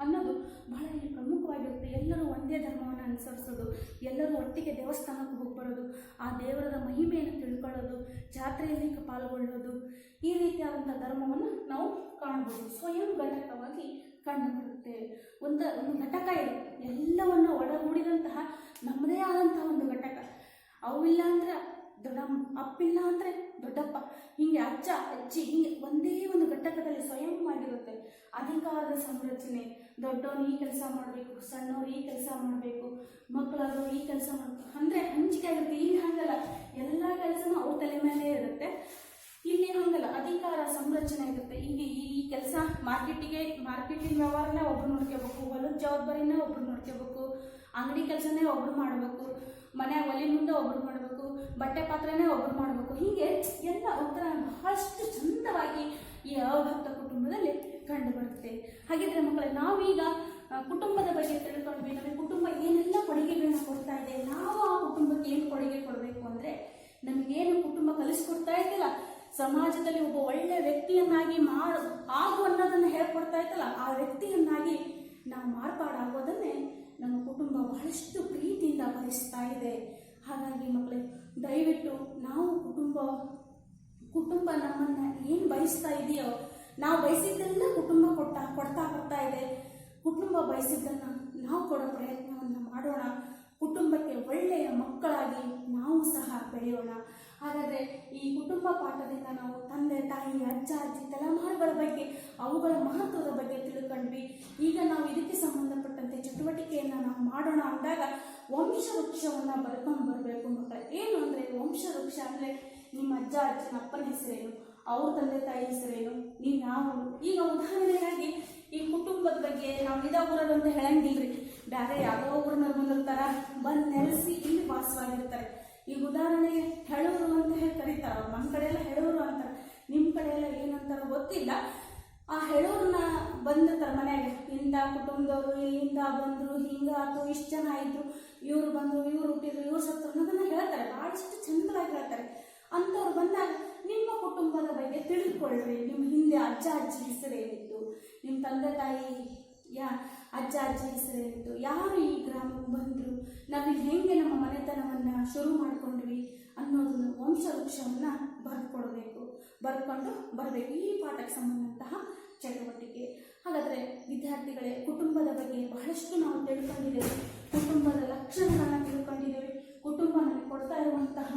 ಅನ್ನೋದು ಬಹಳ ಪ್ರಮುಖವಾಗಿರುತ್ತೆ. ಎಲ್ಲರೂ ಒಂದೇ ಧರ್ಮವನ್ನು ಅನುಸರಿಸೋದು, ಎಲ್ಲರೂ ಒಟ್ಟಿಗೆ ದೇವಸ್ಥಾನಕ್ಕೆ ಹೋಗ್ಬರೋದು, ಆ ದೇವರದ ಮಹಿಮೆಯನ್ನು ತಿಳ್ಕೊಳ್ಳೋದು, ಜಾತ್ರೆಯಲ್ಲಿ ಪಾಲ್ಗೊಳ್ಳೋದು, ಈ ರೀತಿಯಾದಂಥ ಧರ್ಮವನ್ನು ನಾವು ಕಾಣ್ಬೋದು. ಸ್ವಯಂ ಘಟಕವಾಗಿ ಕಂಡುಬರುತ್ತೆ. ಒಂದು ಘಟಕ ಇದೆ, ಎಲ್ಲವನ್ನು ಒಳಗೂಡಿದಂತಹ ನಮ್ಮದೇ ಆದಂತಹ ಒಂದು ಘಟಕ. ಅವಿಲ್ಲ ಅಂದರೆ ದೊಡ್ಡಮ್ಮ, ಅಪ್ಪಿಲ್ಲ ಅಂದರೆ ದೊಡ್ಡಪ್ಪ, ಹೀಗೆ ಅಜ್ಜ ಅಜ್ಜಿ, ಹೀಗೆ ಒಂದೇ ಒಂದು ಘಟಕದಲ್ಲಿ ಸ್ವಯಂ ಮಾಡಿರುತ್ತೆ. ಅಧಿಕಾರದ ಸಂರಚನೆ, ದೊಡ್ಡವನು ಈ ಕೆಲಸ ಮಾಡಬೇಕು, ಸಣ್ಣವ್ರು ಈ ಕೆಲಸ ಮಾಡಬೇಕು, ಮಕ್ಕಳಾದವರು ಈ ಕೆಲಸ ಮಾಡಬೇಕು, ಅಂದರೆ ಹಂಚಿಕೆ ಆಗುತ್ತೆ. ಇಲ್ಲಿ ಹಾಗಲ್ಲ, ಎಲ್ಲ ಕೆಲಸನೂ ಅವ್ರ ತಲೆ ಮೇಲೆ ಇರುತ್ತೆ. ಇಲ್ಲಿ ಹಂಗಲ್ಲ, ಅಧಿಕಾರ ಸಂರಚನೆ ಇರುತ್ತೆ. ಇಲ್ಲಿ ಈ ಕೆಲಸ ಮಾರ್ಕೆಟಿಂಗ್ ವ್ಯವಹಾರನೇ ಒಬ್ರು ನೋಡ್ಕೋಬೇಕು, ಹೊಲದ ಜವಾಬ್ದಾರಿನೇ ಒಬ್ರು ನೋಡ್ಕೋಬೇಕು, ಅಂಗಡಿ ಕೆಲಸನೇ ಒಬ್ರು ಮಾಡಬೇಕು, ಮನೆ ಒಲೆ ಮುಂದೆ ಒಬ್ರು ಮಾಡಬೇಕು, ಬಟ್ಟೆ ಪಾತ್ರೆನೇ ಒಬ್ರು ಮಾಡಬೇಕು. ಹೀಗೆ ಎಲ್ಲ ಒಂಥರ ಬಹಳಷ್ಟು ಚಂದವಾಗಿ ಈ ಅವಿಭಕ್ತ ಕುಟುಂಬದಲ್ಲಿ ಕಂಡು ಬರುತ್ತೆ. ಹಾಗಿದ್ರೆ ಮಕ್ಕಳೇ, ನಾವೀಗ ಕುಟುಂಬದ ಬಗ್ಗೆ ತಿಳ್ಕೊಂಡ್ವಿ. ನಮಗೆ ಕುಟುಂಬ ಏನೆಲ್ಲ ಕೊಡುಗೆಗಳನ್ನ ಕೊಡ್ತಾ ಇದೆ, ನಾವು ಆ ಕುಟುಂಬಕ್ಕೆ ಏನು ಕೊಡುಗೆ ಕೊಡಬೇಕು ಅಂದರೆ, ನಮಗೇನು ಕುಟುಂಬ ಕಲಿಸ್ಕೊಡ್ತಾ ಇದ್ದಿಲ್ಲ, ಸಮಾಜದಲ್ಲಿ ಒಬ್ಬ ಒಳ್ಳೆ ವ್ಯಕ್ತಿಯನ್ನಾಗಿ ಆಗು ಅನ್ನೋದನ್ನು ಹೇಳ್ಕೊಡ್ತಾ ಇತ್ತಲ್ಲ, ಆ ವ್ಯಕ್ತಿಯನ್ನಾಗಿ ನಾವು ಮಾರ್ಪಾಡಾಗೋದನ್ನೇ ನಮ್ಮ ಕುಟುಂಬ ಬಹಳಷ್ಟು ಪ್ರೀತಿಯಿಂದ ಭರಿಸ್ತಾ ಇದೆ. ಹಾಗಾಗಿ ಮಕ್ಕಳೇ, ದಯವಿಟ್ಟು ನಾವು ಕುಟುಂಬ ನಮ್ಮನ್ನು ಏನು ಬಯಸ್ತಾ ಇದೆಯೋ, ನಾವು ಬಯಸಿದ್ದೆಲ್ಲ ಕುಟುಂಬ ಕೊಡ್ತಾ ಬರ್ತಾ ಇದೆ. ಕುಟುಂಬ ಬಯಸಿದ್ದನ್ನು ನಾವು ಕೊಡೋ ಪ್ರಯತ್ನವನ್ನು ಮಾಡೋಣ. ಕುಟುಂಬಕ್ಕೆ ಒಳ್ಳೆಯ ಮಕ್ಕಳಾಗಿ ನಾವು ಸಹ ಬೆಳೆಯೋಣ. ಹಾಗಾದರೆ ಈ ಕುಟುಂಬ ಪಾಠದಿಂದ ನಾವು ತಂದೆ ತಾಯಿ, ಅಜ್ಜ ಅಜ್ಜಿ, ತಲೆಮಾರುಗಳ ಬಗ್ಗೆ, ಅವುಗಳ ಮಹತ್ವದ ಬಗ್ಗೆ ತಿಳ್ಕೊಂಡ್ವಿ. ಈಗ ನಾವು ಇದಕ್ಕೆ ಸಂಬಂಧಪಟ್ಟಂತೆ ಚಟುವಟಿಕೆಯನ್ನು ನಾವು ಮಾಡೋಣ ಅಂದಾಗ ವಂಶವೃಕ್ಷವನ್ನು ಬರ್ಕೊಂಡು ಬರಬೇಕು ಮಕ್ಕಳೇ. ಏನು ಅಂದರೆ ವಂಶವೃಕ್ಷ ಅಂದರೆ ನಿಮ್ಮ ಅಜ್ಜ ಅಜ್ಜನ ಅಪ್ಪನ ಹೆಸರೇನು, ಅವ್ರ ತಂದೆ ತಾಯಿ ಹೆಸರೇನು, ನೀವು ಯಾವ. ಈಗ ಉದಾಹರಣೆಗಾಗಿ ಈ ಕುಟುಂಬದ ಬಗ್ಗೆ ನಾವು ಇದ ಊರಲ್ಲಿ ಅಂತ ಹೇಳಂಗಿಲ್ರಿ, ಬೇರೆ ಯಾವುದೋ ಊರಿನವ್ರು ಬಂದಿರ್ತಾರ, ಬಂದು ನೆಲೆಸಿ ಇಲ್ಲಿ ವಾಸವಾಗಿರ್ತಾರೆ. ಈಗ ಉದಾಹರಣೆಗೆ ಹೆಳೂರು ಅಂತ ಹೇಳಿ ಕರೀತಾರೆ, ಅವ್ರು ನಮ್ಮ ಕಡೆ ಎಲ್ಲ ಹೆಳೂರು ಅಂತಾರೆ, ನಿಮ್ಮ ಕಡೆ ಎಲ್ಲ ಏನಂತಾರೋ ಗೊತ್ತಿಲ್ಲ. ಆ ಹೆಳೂರನ್ನ ಬಂದಿರ್ತಾರೆ ಮನೆಯಾಗ, ಇಂಥ ಕುಟುಂಬದವರು ಇಲ್ಲಿಂದ ಬಂದರು, ಹಿಂಗಾತು, ಇಷ್ಟು ಜನ ಆಯಿತು, ಇವರು ಬಂದರು, ಇವ್ರು ಹುಟ್ಟಿದ್ರು, ಇವ್ರು ಸತ್ತು ಅನ್ನೋದನ್ನ ಹೇಳ್ತಾರೆ, ಭಾಳಷ್ಟು ಚಂದವಾಗಿ ಹೇಳ್ತಾರೆ. ಅಂಥವ್ರು ಬಂದಾಗ ನಿಮ್ಮ ಕುಟುಂಬದ ಬಗ್ಗೆ ತಿಳಿದುಕೊಳ್ಳ್ರಿ. ನಿಮ್ಮ ಹಿಂದೆ ಅಜ್ಜ ಅಜ್ಜಿ ಹೆಸರೇನಿತ್ತು, ನಿಮ್ಮ ತಂದೆ ತಾಯಿ ಅಜ್ಜ ಅಜ್ಜಿ ಹೆಸರೇನಿತ್ತು, ಯಾರು ಈ ಗ್ರಾಮಕ್ಕೆ ಬಂದರು, ನಾವಿಲ್ಲಿ ಹೆಂಗೆ ನಮ್ಮ ಮನೆತನವನ್ನು ಶುರು ಮಾಡಿಕೊಂಡ್ವಿ ಅನ್ನೋದನ್ನು ವಂಶವೃಕ್ಷವನ್ನು ಬರ್ಕೊಂಡು ಬರಬೇಕು. ಈ ಪಾಠಕ್ಕೆ ಸಂಬಂಧಂತಹ ಚಟುವಟಿಕೆ. ಹಾಗಾದರೆ ವಿದ್ಯಾರ್ಥಿಗಳೇ, ಕುಟುಂಬದ ಬಗ್ಗೆ ಬಹಳಷ್ಟು ನಾವು ತಿಳ್ಕೊಂಡಿದ್ದೇವೆ, ಕುಟುಂಬದ ಲಕ್ಷಣಗಳನ್ನು ತಿಳ್ಕೊಂಡಿದ್ದೇವೆ, ಕುಟುಂಬ ನಮಗೆ ಕೊಡ್ತಾ ಇರುವಂತಹ